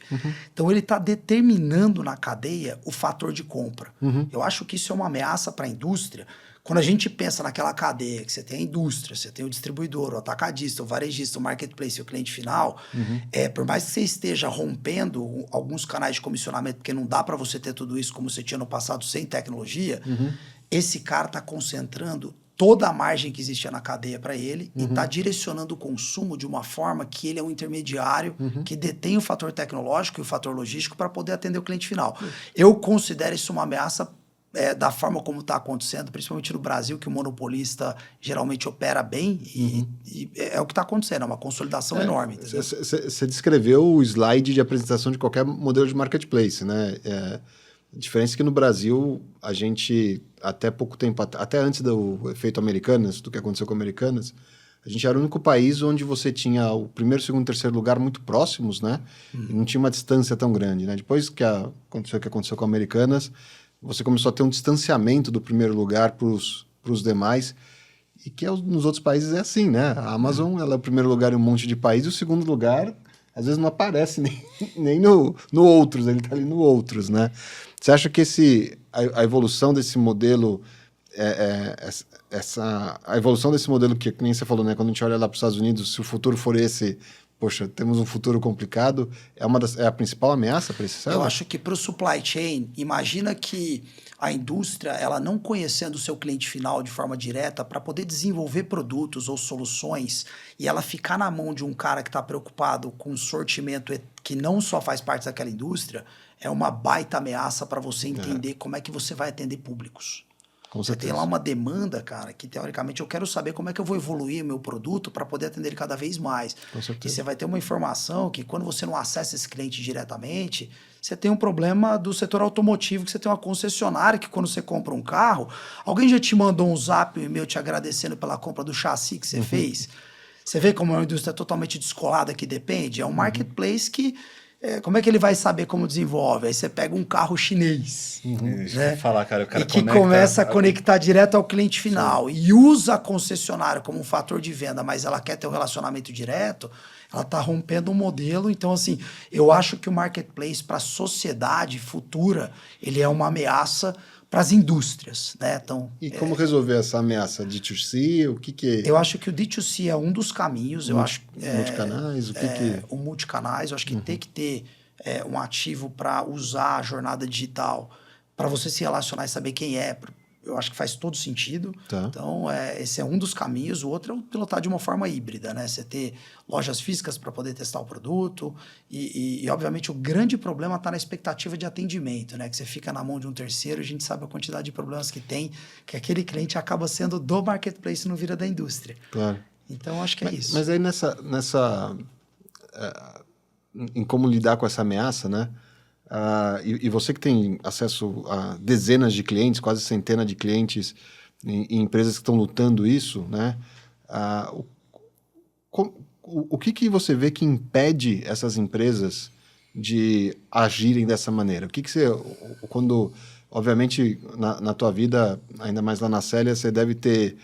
Então ele está determinando na cadeia o fator de compra. Eu acho que isso é uma ameaça para a indústria. Quando a gente pensa naquela cadeia que você tem a indústria, você tem o distribuidor, o atacadista, o varejista, o marketplace e o cliente final, por mais que você esteja rompendo alguns canais de comissionamento, porque não dá para você ter tudo isso como você tinha no passado sem tecnologia, esse cara está concentrando toda a margem que existia na cadeia para ele e está direcionando o consumo de uma forma que ele é um intermediário que detém o fator tecnológico e o fator logístico para poder atender o cliente final. Eu considero isso uma ameaça da forma como está acontecendo, principalmente no Brasil, que o monopolista geralmente opera bem e é o que está acontecendo, é uma consolidação enorme. Você descreveu o slide de apresentação de qualquer modelo de marketplace, né? A diferença é que no Brasil, a gente, até pouco tempo, até antes do efeito Americanas, do que aconteceu com Americanas, a gente era o único país onde você tinha o primeiro, segundo e terceiro lugar muito próximos, né? E não tinha uma distância tão grande, né? Depois que aconteceu com Americanas, você começou a ter um distanciamento do primeiro lugar para os demais, e que nos outros países é assim, né? A Amazon ela é o primeiro lugar em um monte de países, e o segundo lugar, às vezes, não aparece nem no outros, ele está ali no outros, né? Você acha que a evolução desse modelo, a evolução desse modelo que nem você falou, né? Quando a gente olha lá para os Estados Unidos, se o futuro for esse, poxa, temos um futuro complicado, é a principal ameaça para esse Eu seller? acho que para o supply chain, imagina que a indústria, ela não conhecendo o seu cliente final de forma direta para poder desenvolver produtos ou soluções e ela ficar na mão de um cara que está preocupado com sortimento que não só faz parte daquela indústria, é uma baita ameaça para você entender como é que você vai atender públicos. Com Você tem certeza. lá uma demanda, cara, que teoricamente eu quero saber como é que eu vou evoluir o meu produto para poder atender ele cada vez mais. Com E certeza. você vai ter uma informação que quando você não acessa esse cliente diretamente, você tem um problema do setor automotivo, que você tem uma concessionária que quando você compra um carro, alguém já te mandou um zap, um e-mail te agradecendo pela compra do chassi que você fez. Você vê como é uma indústria totalmente descolada que depende. É um marketplace que... como é que ele vai saber como desenvolve? Aí você pega um carro chinês, Deixa eu falar, cara, o cara e que conecta começa a conectar direto ao cliente final e usa a concessionária como um fator de venda, mas ela quer ter um relacionamento direto, ela está rompendo um modelo. Então, assim, eu acho que o marketplace para a sociedade futura, ele é uma ameaça para as indústrias, né? Então, E como resolver essa ameaça? D2C? O que eu acho que o D2C é um dos caminhos. Eu acho multicanais? O que o multicanais. Eu acho que tem que ter um ativo para usar a jornada digital, para você se relacionar e saber quem é. Eu acho que faz todo sentido. Tá. Então, esse é um dos caminhos. O outro é o pilotar de uma forma híbrida, né? Você ter lojas físicas para poder testar o produto. E, obviamente, o grande problema está na expectativa de atendimento, né? Que você fica na mão de um terceiro, a gente sabe a quantidade de problemas que tem, que aquele cliente acaba sendo do marketplace, não vira da indústria. Claro. Então, acho que é isso. Mas aí em como lidar com essa ameaça, né? E você que tem acesso a dezenas de clientes, quase centenas de clientes em empresas que estão lutando isso, né? O que você vê que impede essas empresas de agirem dessa maneira? O que você... Quando, obviamente, na tua vida, ainda mais lá na Célia, você deve ter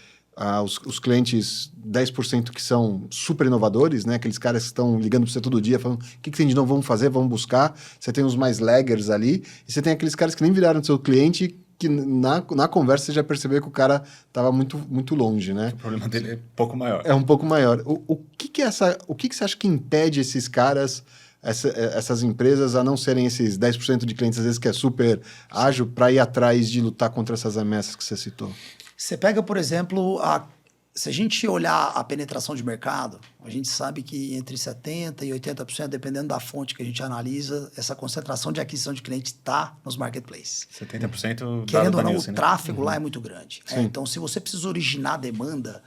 os clientes 10% que são super inovadores, né? Aqueles caras que estão ligando para você todo dia, falando o que tem de novo, vamos fazer, vamos buscar. Você tem os mais laggers ali, e você tem aqueles caras que nem viraram seu cliente, que na conversa você já percebeu que o cara estava muito, muito longe, né? O problema dele é um pouco maior. É um pouco maior. O que você acha que impede esses caras, essas empresas, a não serem esses 10% de clientes, às vezes, que é super ágil, para ir atrás de lutar contra essas ameaças que você citou? Você pega, por exemplo, se a gente olhar a penetração de mercado, a gente sabe que entre 70% e 80%, dependendo da fonte que a gente analisa, essa concentração de aquisição de cliente está nos marketplaces. 70% Querendo ou não, Nielsen, o tráfego lá é muito grande. Então, se você precisa originar demanda,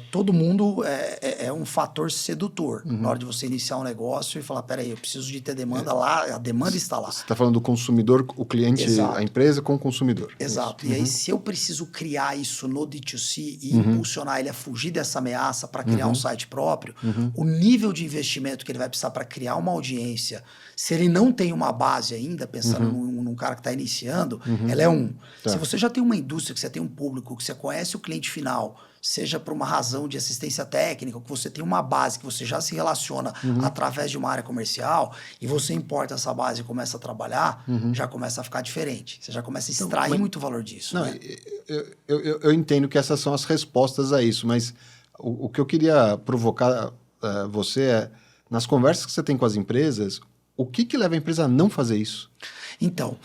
todo mundo é um fator sedutor na hora de você iniciar um negócio e falar, peraí, eu preciso de ter demanda lá, a demanda está lá. Você está falando do consumidor, o cliente, Exato. a empresa com o consumidor. Exato. E aí, se eu preciso criar isso no D2C e impulsionar ele a fugir dessa ameaça para criar um site próprio, o nível de investimento que ele vai precisar para criar uma audiência, se ele não tem uma base ainda, pensando num cara que está iniciando, ela é Tá. Se você já tem uma indústria, que você tem um público, que você conhece o cliente final, seja por uma razão de assistência técnica, que você tem uma base, que você já se relaciona através de uma área comercial, e você importa essa base e começa a trabalhar, já começa a ficar diferente. Você já começa a extrair muito valor disso. Não, né? eu entendo que essas são as respostas a isso, mas o que eu queria provocar você é, nas conversas que você tem com as empresas, o que leva a empresa a não fazer isso? Então,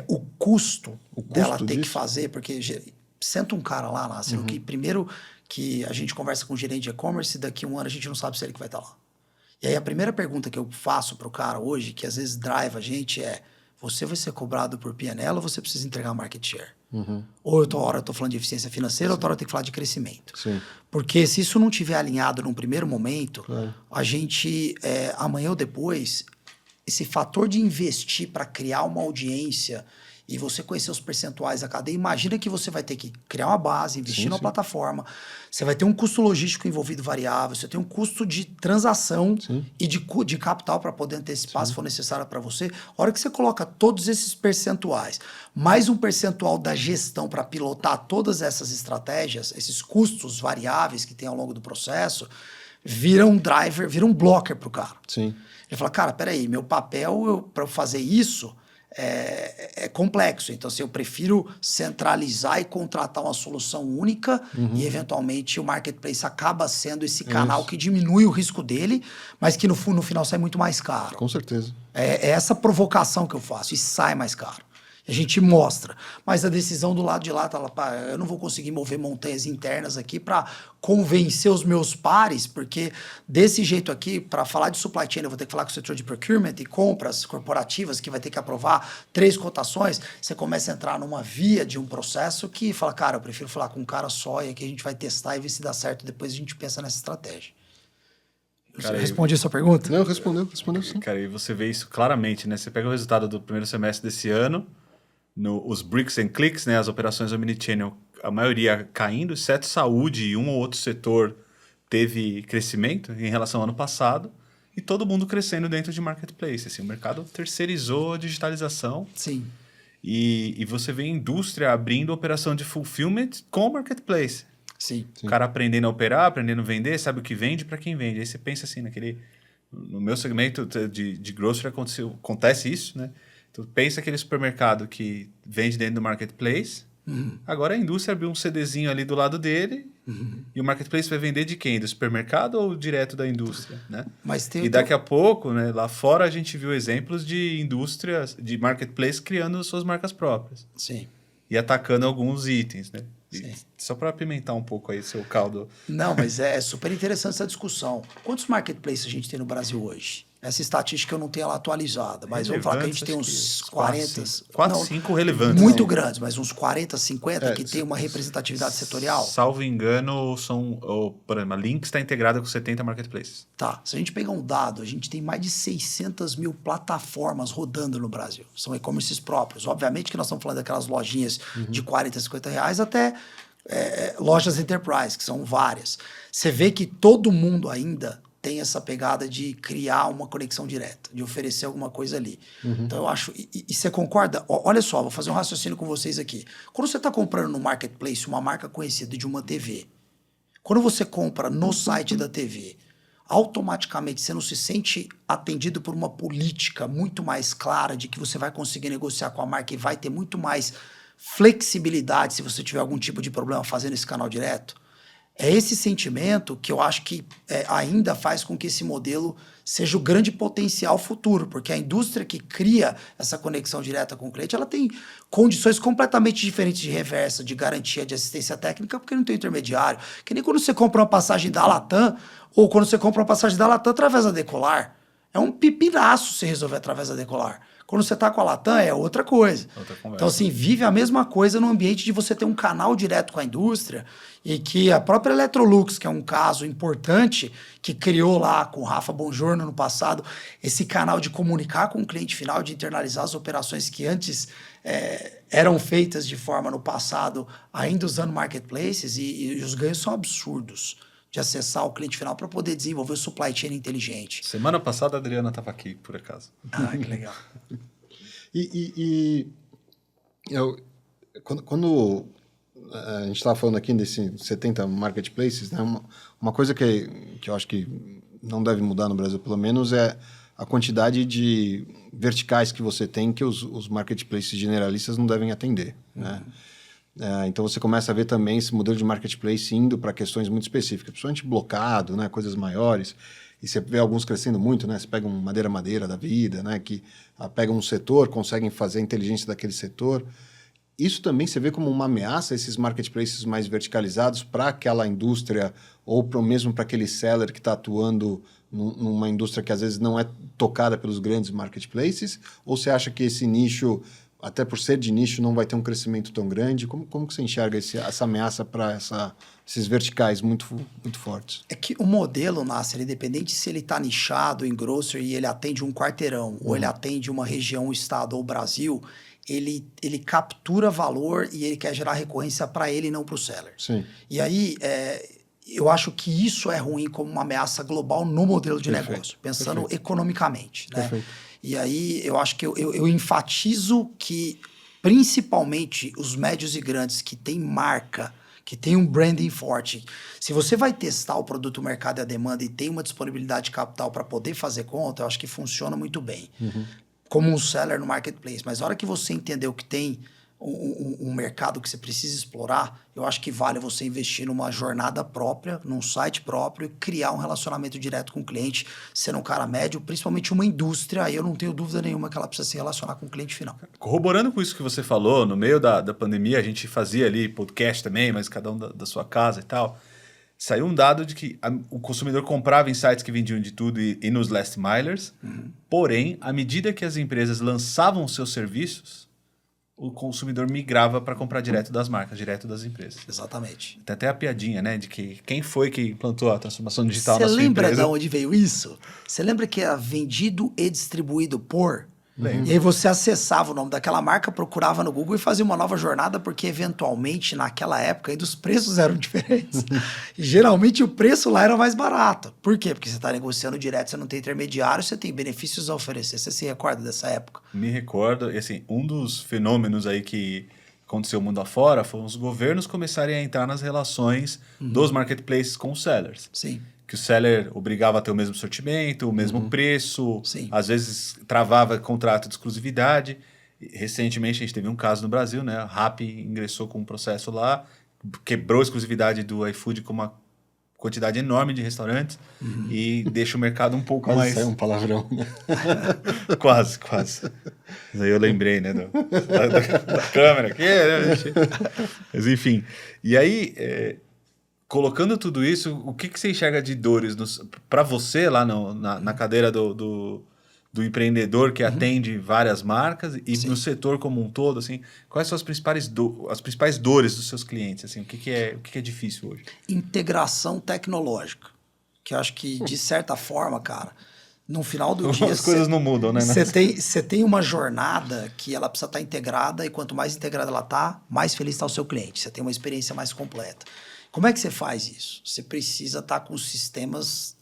o custo dela ter que disso? fazer, porque senta um cara lá, Nássero, que primeiro que a gente conversa com o gerente de e-commerce, daqui a um ano a gente não sabe se ele que vai estar lá. E aí a primeira pergunta que eu faço para o cara hoje, que às vezes drive a gente, é: você vai ser cobrado por P&L ou você precisa entregar market share? Ou outra hora eu estou falando de eficiência financeira, outra hora eu tenho que falar de crescimento. Sim. Porque se isso não tiver alinhado num primeiro momento, a gente, amanhã ou depois, esse fator de investir para criar uma audiência e você conhecer os percentuais da cadeia, imagina que você vai ter que criar uma base, investir numa plataforma, você vai ter um custo logístico envolvido variável, você tem um custo de transação e de capital para poder antecipar se for necessário para você. A hora que você coloca todos esses percentuais, mais um percentual da gestão para pilotar todas essas estratégias, esses custos variáveis que tem ao longo do processo, vira um driver, vira um blocker para o cara. Sim. Ele fala, cara, peraí, meu papel para eu fazer isso é complexo. Então, assim, eu prefiro centralizar e contratar uma solução única e, eventualmente, o marketplace acaba sendo esse canal que diminui o risco dele, mas que no final sai muito mais caro. Com certeza. É essa provocação que eu faço e sai mais caro. A gente mostra. Mas a decisão do lado de lá tá lá, pá, eu não vou conseguir mover montanhas internas aqui para convencer os meus pares, porque desse jeito aqui, para falar de supply chain, eu vou ter que falar com o setor de procurement e compras corporativas, que vai ter que aprovar 3 cotações. Você começa a entrar numa via de um processo que fala, cara, eu prefiro falar com um cara só e aqui a gente vai testar e ver se dá certo. Depois a gente pensa nessa estratégia. Cara, Respondi a sua pergunta? Não, respondeu sim. Cara, e você vê isso claramente, né? Você pega o resultado do primeiro semestre desse ano, os bricks and clicks, né? As operações omnichannel, a maioria caindo, exceto saúde e um ou outro setor teve crescimento em relação ao ano passado, e todo mundo crescendo dentro de marketplace. Assim, o mercado terceirizou a digitalização. Sim. E você vê a indústria abrindo operação de fulfillment com o marketplace. Sim. O cara aprendendo a operar, aprendendo a vender, sabe o que vende para quem vende. Aí você pensa assim, no meu segmento de grocery acontece isso, né? Tu pensa aquele supermercado que vende dentro do marketplace, agora a indústria abriu um CDzinho ali do lado dele, e o marketplace vai vender de quem? Do supermercado ou direto da indústria, né? Mas E daqui a pouco, né, lá fora a gente viu exemplos de indústrias, de marketplace criando suas marcas próprias. Sim. E atacando alguns itens, né? Sim. Só para apimentar um pouco aí seu caldo. Não, mas é super interessante essa discussão. Quantos marketplaces a gente tem no Brasil hoje? Essa estatística eu não tenho ela atualizada, mas vamos falar que a gente tem uns 40... 4, 5 relevantes. Muito grandes, mas uns 40, 50 que tem uma representatividade setorial. Salvo engano, por exemplo, a Lynx está integrada com 70 marketplaces. Tá, se a gente pegar um dado, a gente tem mais de 600 mil plataformas rodando no Brasil. São e-commerces próprios. Obviamente que nós estamos falando daquelas lojinhas de 40, 50 reais até lojas enterprise, que são várias. Você vê que todo mundo ainda tem essa pegada de criar uma conexão direta, de oferecer alguma coisa ali. Então eu acho... E você concorda? Olha só, vou fazer um raciocínio com vocês aqui. Quando você está comprando no marketplace uma marca conhecida de uma TV, quando você compra no site da TV, automaticamente você não se sente atendido por uma política muito mais clara de que você vai conseguir negociar com a marca e vai ter muito mais flexibilidade se você tiver algum tipo de problema fazendo esse canal direto? É esse sentimento que eu acho que ainda faz com que esse modelo seja o grande potencial futuro, porque a indústria que cria essa conexão direta com o cliente, ela tem condições completamente diferentes de reversa, de garantia, de assistência técnica, porque não tem intermediário. Que nem quando você compra uma passagem da Latam, ou quando você compra uma passagem da Latam através da Decolar. É um pipinaço você resolver através da Decolar. Quando você está com a Latam, é outra coisa. Então, assim, vive a mesma coisa no ambiente de você ter um canal direto com a indústria e que a própria Electrolux, que é um caso importante, que criou lá com o Rafa Bongiorno no passado, esse canal de comunicar com o cliente final, de internalizar as operações que antes eram feitas de forma no passado, ainda usando marketplaces, e os ganhos são absurdos de acessar o cliente final para poder desenvolver o supply chain inteligente. Semana passada a Adriana estava aqui, por acaso. Ah, que legal. Quando a gente estava falando aqui desses 70 marketplaces, né, uma coisa que eu acho que não deve mudar no Brasil, pelo menos, é a quantidade de verticais que você tem que os marketplaces generalistas não devem atender, né? Então você começa a ver também esse modelo de marketplace indo para questões muito específicas, principalmente blocado, né, coisas maiores, e você vê alguns crescendo muito, né? Você pega um madeira da vida, né, que pegam um setor, conseguem fazer a inteligência daquele setor. Isso também você vê como uma ameaça, esses marketplaces mais verticalizados para aquela indústria ou mesmo para aquele seller que está atuando numa indústria que às vezes não é tocada pelos grandes marketplaces? Ou você acha que esse nicho, até por ser de nicho, não vai ter um crescimento tão grande? Como que você enxerga essa ameaça para esses verticais muito, muito fortes? É que o modelo, Nasser, independente se ele está nichado em grocery e ele atende um quarteirão, ou ele atende uma região, um estado ou Brasil, ele captura valor e ele quer gerar recorrência para ele e não para o seller. Sim. E aí, eu acho que isso é ruim como uma ameaça global no modelo de negócio, pensando economicamente, né? Perfeito. E aí, eu acho que eu enfatizo que, principalmente, os médios e grandes que têm marca, que tem um branding forte, se você vai testar o produto, o mercado e a demanda e tem uma disponibilidade de capital para poder fazer conta, eu acho que funciona muito bem. como um seller no marketplace. Mas na hora que você entender o que tem um mercado que você precisa explorar, eu acho que vale você investir numa jornada própria, num site próprio, e criar um relacionamento direto com o cliente, sendo um cara médio, principalmente uma indústria, aí eu não tenho dúvida nenhuma que ela precisa se relacionar com o cliente final. Corroborando com isso que você falou, no meio da pandemia a gente fazia ali podcast também, mas cada um da sua casa e tal. Saiu um dado de que o consumidor comprava em sites que vendiam de tudo e nos last milers. Porém, à medida que as empresas lançavam seus serviços, o consumidor migrava para comprar direto das marcas, direto das empresas. Exatamente. Tem até a piadinha, né? De que quem foi que implantou a transformação digital na Você sua lembra empresa. de onde veio isso? Você lembra que era vendido e distribuído por? Lembro. E aí você acessava o nome daquela marca, procurava no Google e fazia uma nova jornada, porque eventualmente naquela época ainda os preços eram diferentes. E geralmente o preço lá era mais barato. Por quê? Porque você está negociando direto, você não tem intermediário, você tem benefícios a oferecer. Você se recorda dessa época? Me recordo, e assim, um dos fenômenos aí que aconteceu mundo afora foram os governos começarem a entrar nas relações dos marketplaces com os sellers. Sim. Que o seller obrigava a ter o mesmo sortimento, o mesmo preço, Sim. às vezes travava contrato de exclusividade. E, recentemente a gente teve um caso no Brasil, né? A Rappi ingressou com um processo lá, quebrou a exclusividade do iFood com uma quantidade enorme de restaurantes e deixa o mercado um pouco Quase mais... saiu um palavrão, né? Quase. Mas aí eu lembrei, né, da câmera aqui, né? Mas enfim. E aí, colocando tudo isso, o que você enxerga de dores para você lá na cadeira do empreendedor que atende várias marcas e Sim. no setor como um todo, assim, quais são as principais dores dos seus clientes? Assim, o que é difícil hoje? Integração tecnológica. Que eu acho que, de certa forma, cara, no final do dia... As coisas não mudam, né? Você tem uma jornada que ela precisa estar integrada e quanto mais integrada ela está, mais feliz está o seu cliente. Você tem uma experiência mais completa. Como é que você faz isso? Você precisa estar com os sistemas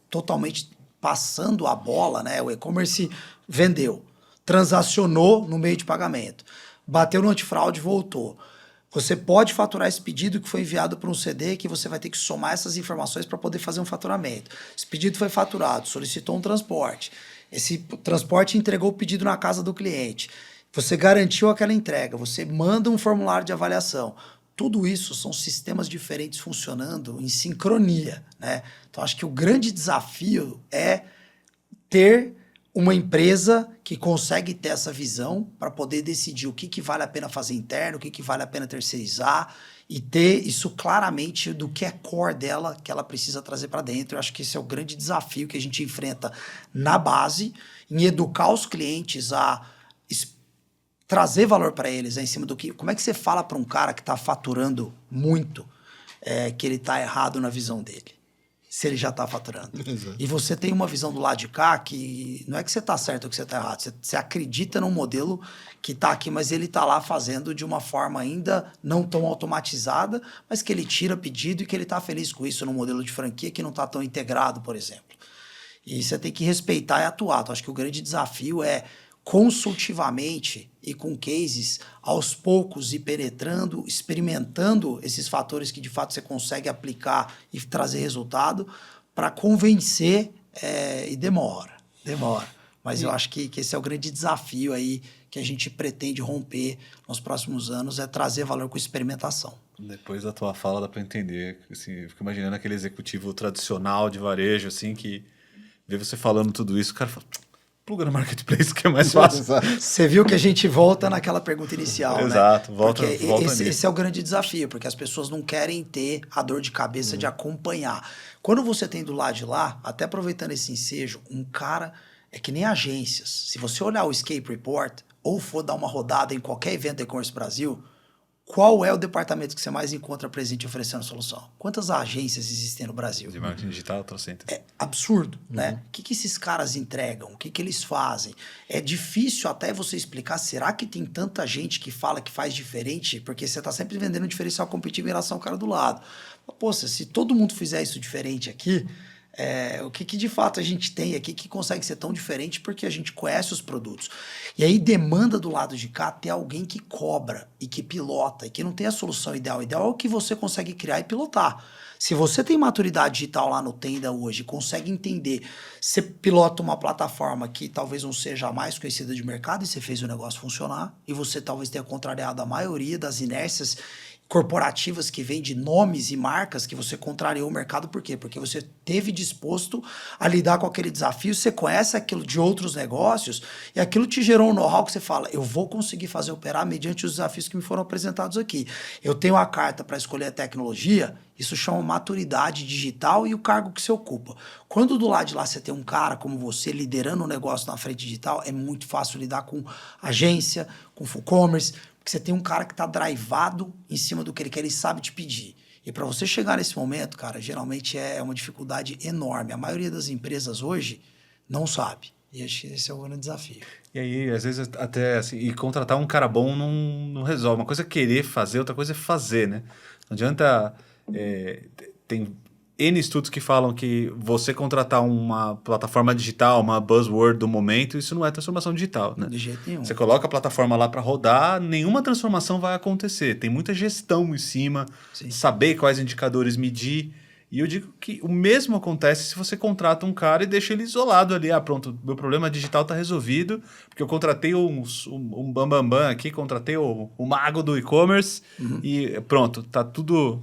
totalmente passando a bola, né? O e-commerce vendeu, transacionou no meio de pagamento, bateu no antifraude e voltou. Você pode faturar esse pedido que foi enviado para um CD que você vai ter que somar essas informações para poder fazer um faturamento. Esse pedido foi faturado, solicitou um transporte. Esse transporte entregou o pedido na casa do cliente. Você garantiu aquela entrega, você manda um formulário de avaliação. Tudo isso são sistemas diferentes funcionando em sincronia, né? Então, acho que o grande desafio é ter uma empresa que consegue ter essa visão para poder decidir o que vale a pena fazer interno, o que vale a pena terceirizar e ter isso claramente do que é core dela, que ela precisa trazer para dentro. Eu acho que esse é o grande desafio que a gente enfrenta na base, em educar os clientes a trazer valor para eles, em cima do que... Como é que você fala para um cara que está faturando muito que ele está errado na visão dele? Se ele já está faturando. Exato. E você tem uma visão do lado de cá que não é que você está certo ou que você está errado. Você acredita num modelo que está aqui, mas ele está lá fazendo de uma forma ainda não tão automatizada, mas que ele tira pedido e que ele está feliz com isso num modelo de franquia que não está tão integrado, por exemplo. E você tem que respeitar e atuar. Então, acho que o grande desafio é consultivamente e com cases, aos poucos, ir penetrando, experimentando esses fatores que de fato você consegue aplicar e trazer resultado para convencer e demora. Mas eu acho que esse é o grande desafio aí que a gente pretende romper nos próximos anos, é trazer valor com experimentação. Depois da tua fala dá para entender, assim, eu fico imaginando aquele executivo tradicional de varejo, assim, que vê você falando tudo isso, o cara fala... pluga no marketplace que é mais fácil. Você viu que a gente volta naquela pergunta inicial, Exato, né? volta esse é o grande desafio, porque as pessoas não querem ter a dor de cabeça de acompanhar. Quando você tem do lado de lá, até aproveitando esse ensejo, um cara é que nem agências. Se você olhar o Escape Report ou for dar uma rodada em qualquer evento da E-Commerce Brasil, qual é o departamento que você mais encontra presente oferecendo solução? Quantas agências existem no Brasil? De marketing digital, trocentas. É absurdo, né? O que esses caras entregam? O que eles fazem? É difícil até você explicar, será que tem tanta gente que fala que faz diferente? Porque você está sempre vendendo um diferencial competitivo em relação ao cara do lado. Poxa, se todo mundo fizer isso diferente aqui, O que de fato a gente tem aqui que consegue ser tão diferente porque a gente conhece os produtos. E aí demanda do lado de cá ter alguém que cobra e que pilota e que não tem a solução ideal. O ideal é o que você consegue criar e pilotar. Se você tem maturidade digital lá no Tenda hoje, consegue entender, você pilota uma plataforma que talvez não seja a mais conhecida de mercado e você fez o negócio funcionar, e você talvez tenha contrariado a maioria das inércias corporativas que vêm de nomes e marcas que você contrariou o mercado, por quê? Porque você teve disposto a lidar com aquele desafio, você conhece aquilo de outros negócios e aquilo te gerou um know-how que você fala, eu vou conseguir fazer operar mediante os desafios que me foram apresentados aqui. Eu tenho a carta para escolher a tecnologia, isso chama maturidade digital e o cargo que você ocupa. Quando do lado de lá você tem um cara como você liderando um negócio na frente digital, é muito fácil lidar com agência, com full commerce, porque você tem um cara que está drivado em cima do que ele quer, ele sabe te pedir. E para você chegar nesse momento, cara, geralmente é uma dificuldade enorme. A maioria das empresas hoje não sabe. E acho que esse é o grande desafio. E aí, às vezes, até assim, e contratar um cara bom não resolve. Uma coisa é querer fazer, outra coisa é fazer, né? Não adianta... tem N estudos que falam que você contratar uma plataforma digital, uma buzzword do momento, isso não é transformação digital, né? De jeito nenhum. Você coloca a plataforma lá para rodar, nenhuma transformação vai acontecer. Tem muita gestão em cima, Sim. saber quais indicadores medir. E eu digo que o mesmo acontece se você contrata um cara e deixa ele isolado ali. Ah, pronto, meu problema digital está resolvido, porque eu contratei um bambambam aqui, contratei o mago do e-commerce e pronto, tá tudo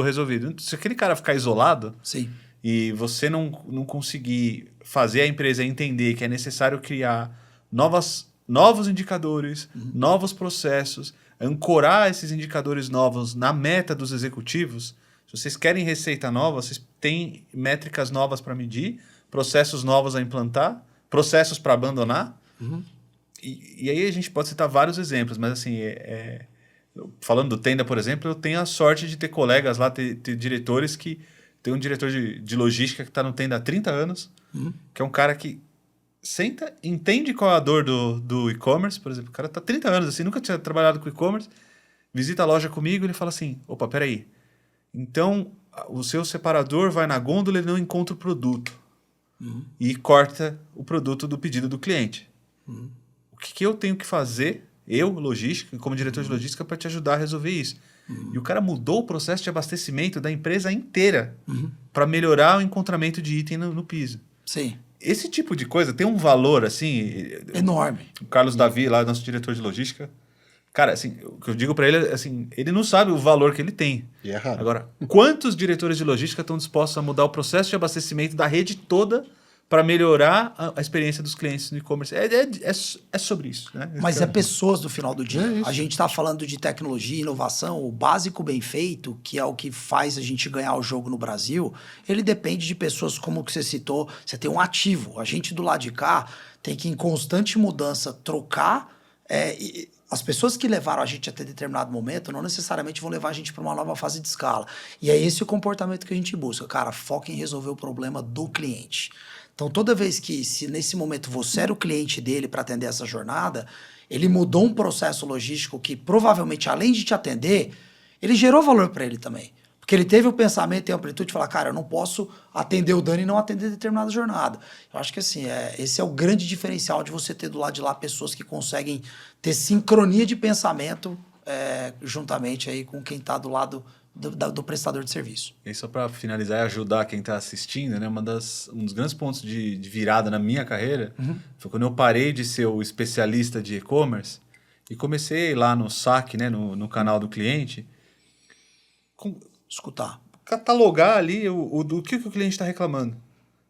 resolvido. Se aquele cara ficar isolado, Sim. e você não conseguir fazer a empresa entender que é necessário criar novos indicadores, novos processos, ancorar esses indicadores novos na meta dos executivos. Se vocês querem receita nova, vocês têm métricas novas para medir, processos novos a implantar, processos para abandonar. E aí a gente pode citar vários exemplos, mas assim, falando do Tenda, por exemplo, eu tenho a sorte de ter colegas lá, ter diretores que... Tem um diretor de logística que está no Tenda há 30 anos, que é um cara que senta, entende qual é a dor do e-commerce, por exemplo. O cara está há 30 anos, assim, nunca tinha trabalhado com e-commerce, visita a loja comigo e ele fala assim, opa, peraí, então o seu separador vai na gôndola e ele não encontra o produto. E corta o produto do pedido do cliente. O que eu tenho que fazer, eu, logística, como diretor de logística, para te ajudar a resolver isso? E o cara mudou o processo de abastecimento da empresa inteira para melhorar o encontramento de item no piso. Sim. Esse tipo de coisa tem um valor, assim... Enorme. O Carlos Davi, lá, nosso diretor de logística, cara, assim, o que eu digo para ele é assim, ele não sabe o valor que ele tem. E é raro. Agora, quantos diretores de logística estão dispostos a mudar o processo de abastecimento da rede toda para melhorar a experiência dos clientes no e-commerce? É sobre isso, né? Mas é pessoas no final do dia. É isso. A gente está falando de tecnologia, inovação, o básico bem feito, que é o que faz a gente ganhar o jogo no Brasil, ele depende de pessoas como que você citou. Você tem um ativo. A gente do lado de cá tem que, em constante mudança, trocar. As pessoas que levaram a gente até determinado momento não necessariamente vão levar a gente para uma nova fase de escala. E é esse o comportamento que a gente busca. Cara, foca em resolver o problema do cliente. Então, toda vez que, se nesse momento você era o cliente dele para atender essa jornada, ele mudou um processo logístico que provavelmente, além de te atender, ele gerou valor para ele também. Porque ele teve o pensamento e a amplitude de falar, cara, eu não posso atender o Dani e não atender determinada jornada. Eu acho que assim, esse é o grande diferencial de você ter do lado de lá pessoas que conseguem ter sincronia de pensamento juntamente aí com quem está do lado do prestador de serviço. E só para finalizar e ajudar quem está assistindo, né? Um dos grandes pontos de virada na minha carreira foi quando eu parei de ser o especialista de e-commerce e comecei lá no saque, né? No canal do cliente, Escutar. catalogar ali do que o cliente está reclamando.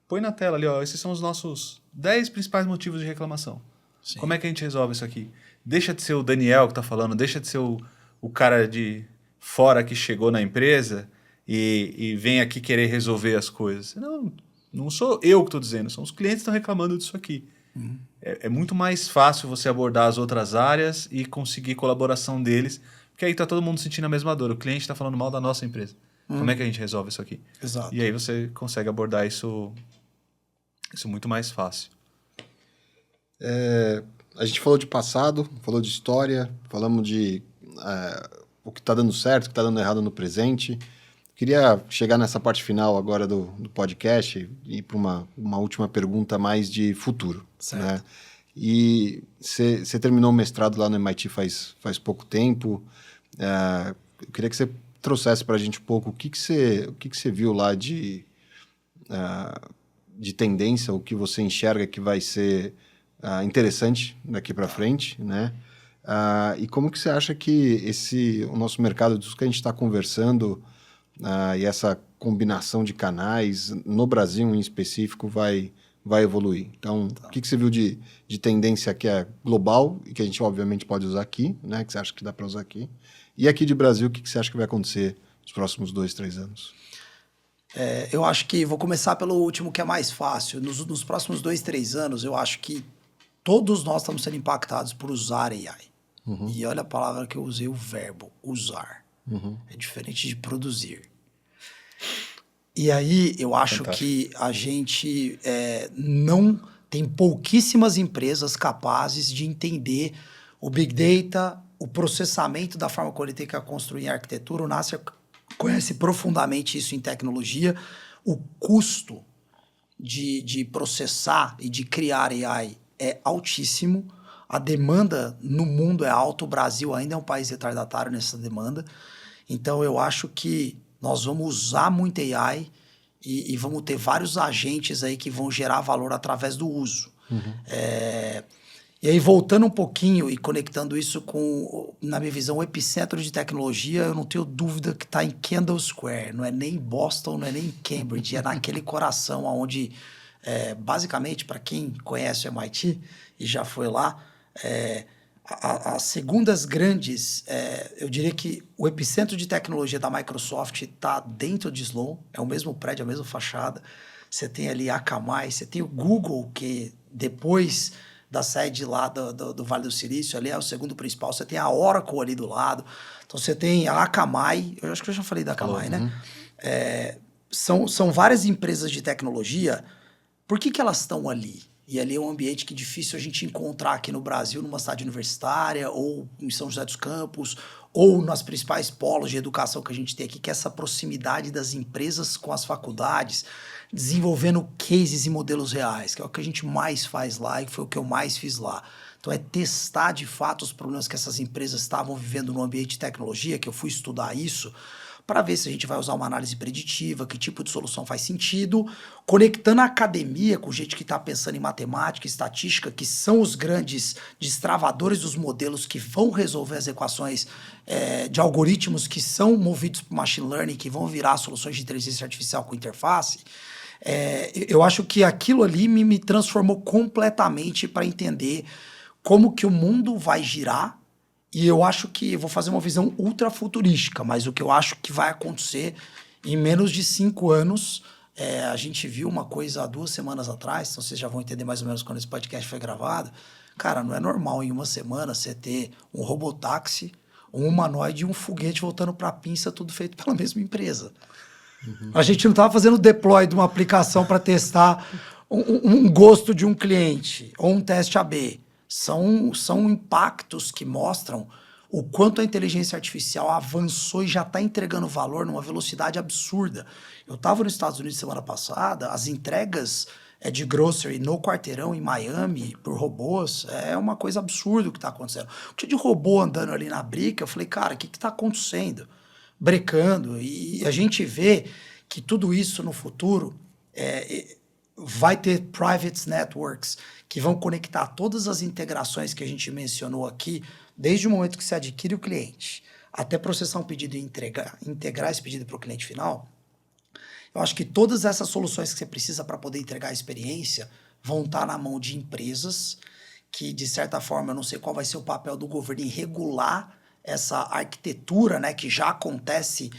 Põe na tela ali, ó, esses são os nossos 10 principais motivos de reclamação. Sim. Como é que a gente resolve isso aqui? Deixa de ser o Daniel que está falando, deixa de ser o cara de fora que chegou na empresa e vem aqui querer resolver as coisas. Não sou eu que estou dizendo, são os clientes que estão reclamando disso aqui. É muito mais fácil você abordar as outras áreas e conseguir colaboração deles, porque aí está todo mundo sentindo a mesma dor. O cliente está falando mal da nossa empresa. Como é que a gente resolve isso aqui? Exato. E aí você consegue abordar isso muito mais fácil. A gente falou de passado, falou de história, falamos de o que está dando certo, o que está dando errado no presente. Queria chegar nessa parte final agora do podcast e ir para uma última pergunta mais de futuro. Certo. Né? E você terminou o mestrado lá no MIT faz pouco tempo. Eu queria que você trouxesse para a gente um pouco o que você viu lá de tendência, o que você enxerga que vai ser interessante daqui para frente, né? E como que você acha que o nosso mercado, disso que a gente está conversando, e essa combinação de canais, no Brasil em específico, vai evoluir? Então, o que você viu de tendência que é global e que a gente obviamente pode usar aqui, né? Que você acha que dá para usar aqui? E aqui de Brasil, o que você acha que vai acontecer nos próximos 2, 3 anos? Eu acho que vou começar pelo último, que é mais fácil. Nos próximos 2, 3 anos, eu acho que todos nós estamos sendo impactados por usar AI. Uhum. E olha a palavra que eu usei, o verbo, usar. Uhum. É diferente de produzir. E aí eu acho Fantástico. que a gente não tem pouquíssimas empresas capazes de entender o Big Data, o processamento da forma como ele tem que construir em arquitetura. O Nasser conhece profundamente isso em tecnologia. O custo de processar e de criar AI é altíssimo. A demanda no mundo é alta. O Brasil ainda é um país retardatário nessa demanda. Então, eu acho que nós vamos usar muito AI e vamos ter vários agentes aí que vão gerar valor através do uso. Uhum. E aí, voltando um pouquinho e conectando isso com, na minha visão, o epicentro de tecnologia, eu não tenho dúvida que está em Kendall Square. Não é nem Boston, não é nem Cambridge, é naquele coração onde, basicamente, para quem conhece o MIT e já foi lá, as segundas grandes, eu diria que o epicentro de tecnologia da Microsoft está dentro de Sloan, é o mesmo prédio, a mesma fachada. Você tem ali a Akamai, você tem o Google, que depois da sede lá do Vale do Silício, ali é o segundo principal. Você tem a Oracle ali do lado. Então você tem a Akamai, eu acho que eu já falei da Akamai, né? São várias empresas de tecnologia. Por que elas estão ali? E ali é um ambiente que é difícil a gente encontrar aqui no Brasil, numa cidade universitária, ou em São José dos Campos, ou nas principais polos de educação que a gente tem aqui, que é essa proximidade das empresas com as faculdades, desenvolvendo cases e modelos reais, que é o que a gente mais faz lá e foi o que eu mais fiz lá. Então é testar de fato os problemas que essas empresas estavam vivendo no ambiente de tecnologia, que eu fui estudar isso, para ver se a gente vai usar uma análise preditiva, que tipo de solução faz sentido, conectando a academia com gente que está pensando em matemática e estatística, que são os grandes destravadores dos modelos que vão resolver as equações de algoritmos que são movidos por machine learning, que vão virar soluções de inteligência artificial com interface. Eu acho que aquilo ali me transformou completamente para entender como que o mundo vai girar. E eu acho que eu vou fazer uma visão ultra futurística, mas o que eu acho que vai acontecer em menos de 5 anos, a gente viu uma coisa há 2 semanas atrás, então vocês já vão entender mais ou menos quando esse podcast foi gravado. Cara, não é normal em uma semana você ter um robotáxi, um humanoide e um foguete voltando para a pinça, tudo feito pela mesma empresa. Uhum. A gente não estava fazendo deploy de uma aplicação para testar um gosto de um cliente ou um teste AB. São impactos que mostram o quanto a inteligência artificial avançou e já está entregando valor numa velocidade absurda. Eu estava nos Estados Unidos semana passada, as entregas de grocery no quarteirão em Miami por robôs é uma coisa absurda o que está acontecendo. Tinha de robô andando ali na brica, eu falei, cara, o que está acontecendo? Brecando. E a gente vê que tudo isso no futuro vai ter private networks que vão conectar todas as integrações que a gente mencionou aqui, desde o momento que você adquire o cliente até processar um pedido e integrar esse pedido para o cliente final. Eu acho que todas essas soluções que você precisa para poder entregar a experiência vão estar na mão de empresas que, de certa forma, eu não sei qual vai ser o papel do governo em regular essa arquitetura, né, que já acontece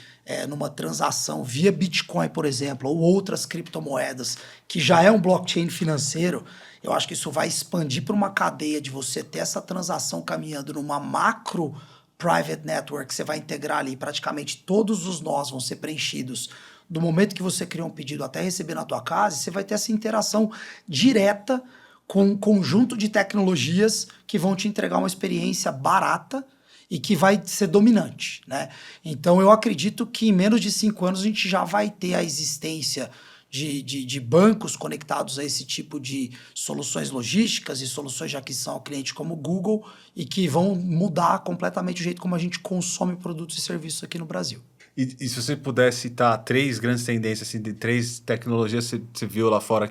numa transação via Bitcoin, por exemplo, ou outras criptomoedas, que já é um blockchain financeiro. Eu acho que isso vai expandir para uma cadeia de você ter essa transação caminhando numa macro private network. Você vai integrar ali, praticamente todos os nós vão ser preenchidos do momento que você criou um pedido até receber na tua casa, e você vai ter essa interação direta com um conjunto de tecnologias que vão te entregar uma experiência barata e que vai ser dominante, né? Então, eu acredito que em menos de 5 anos a gente já vai ter a existência de bancos conectados a esse tipo de soluções logísticas e soluções de aquisição ao cliente como o Google e que vão mudar completamente o jeito como a gente consome produtos e serviços aqui no Brasil. E se você pudesse citar 3 grandes tendências, assim, de 3 tecnologias que você viu lá fora,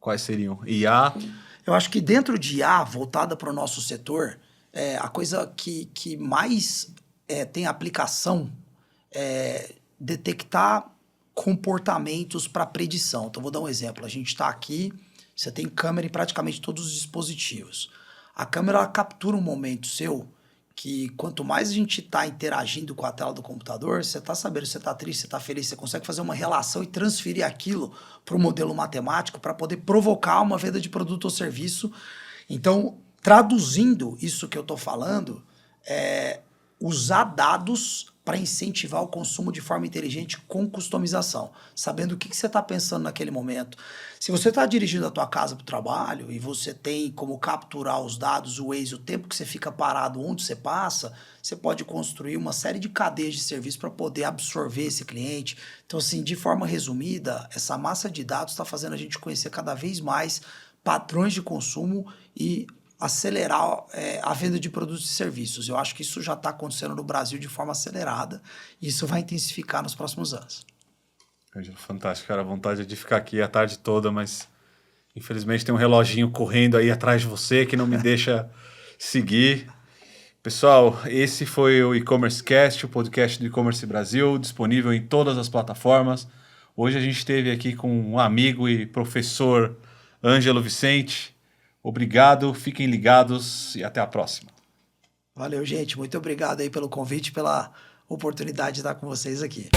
quais seriam? IA? Eu acho que dentro de IA, voltada para o nosso setor, a coisa que mais tem aplicação é detectar comportamentos para predição. Então, vou dar um exemplo. A gente está aqui, você tem câmera em praticamente todos os dispositivos. A câmera ela captura um momento seu que quanto mais a gente está interagindo com a tela do computador, você está sabendo se você está triste, se está feliz, você consegue fazer uma relação e transferir aquilo para o modelo matemático para poder provocar uma venda de produto ou serviço. Então, traduzindo isso que eu estou falando, usar dados para incentivar o consumo de forma inteligente com customização, sabendo o que você está pensando naquele momento. Se você está dirigindo a tua casa para o trabalho e você tem como capturar os dados, o Waze, o tempo que você fica parado, onde você passa, você pode construir uma série de cadeias de serviço para poder absorver esse cliente. Então, assim, de forma resumida, essa massa de dados está fazendo a gente conhecer cada vez mais padrões de consumo e acelerar a venda de produtos e serviços. Eu acho que isso já está acontecendo no Brasil de forma acelerada e isso vai intensificar nos próximos anos. Fantástico, cara. A vontade é de ficar aqui a tarde toda, mas infelizmente tem um reloginho correndo aí atrás de você que não me deixa seguir. Pessoal, esse foi o E-Commerce Cast, o podcast do E-Commerce Brasil, disponível em todas as plataformas. Hoje a gente esteve aqui com um amigo e professor Ângelo Vicente. Obrigado, fiquem ligados e até a próxima. Valeu, gente. Muito obrigado aí pelo convite, pela oportunidade de estar com vocês aqui.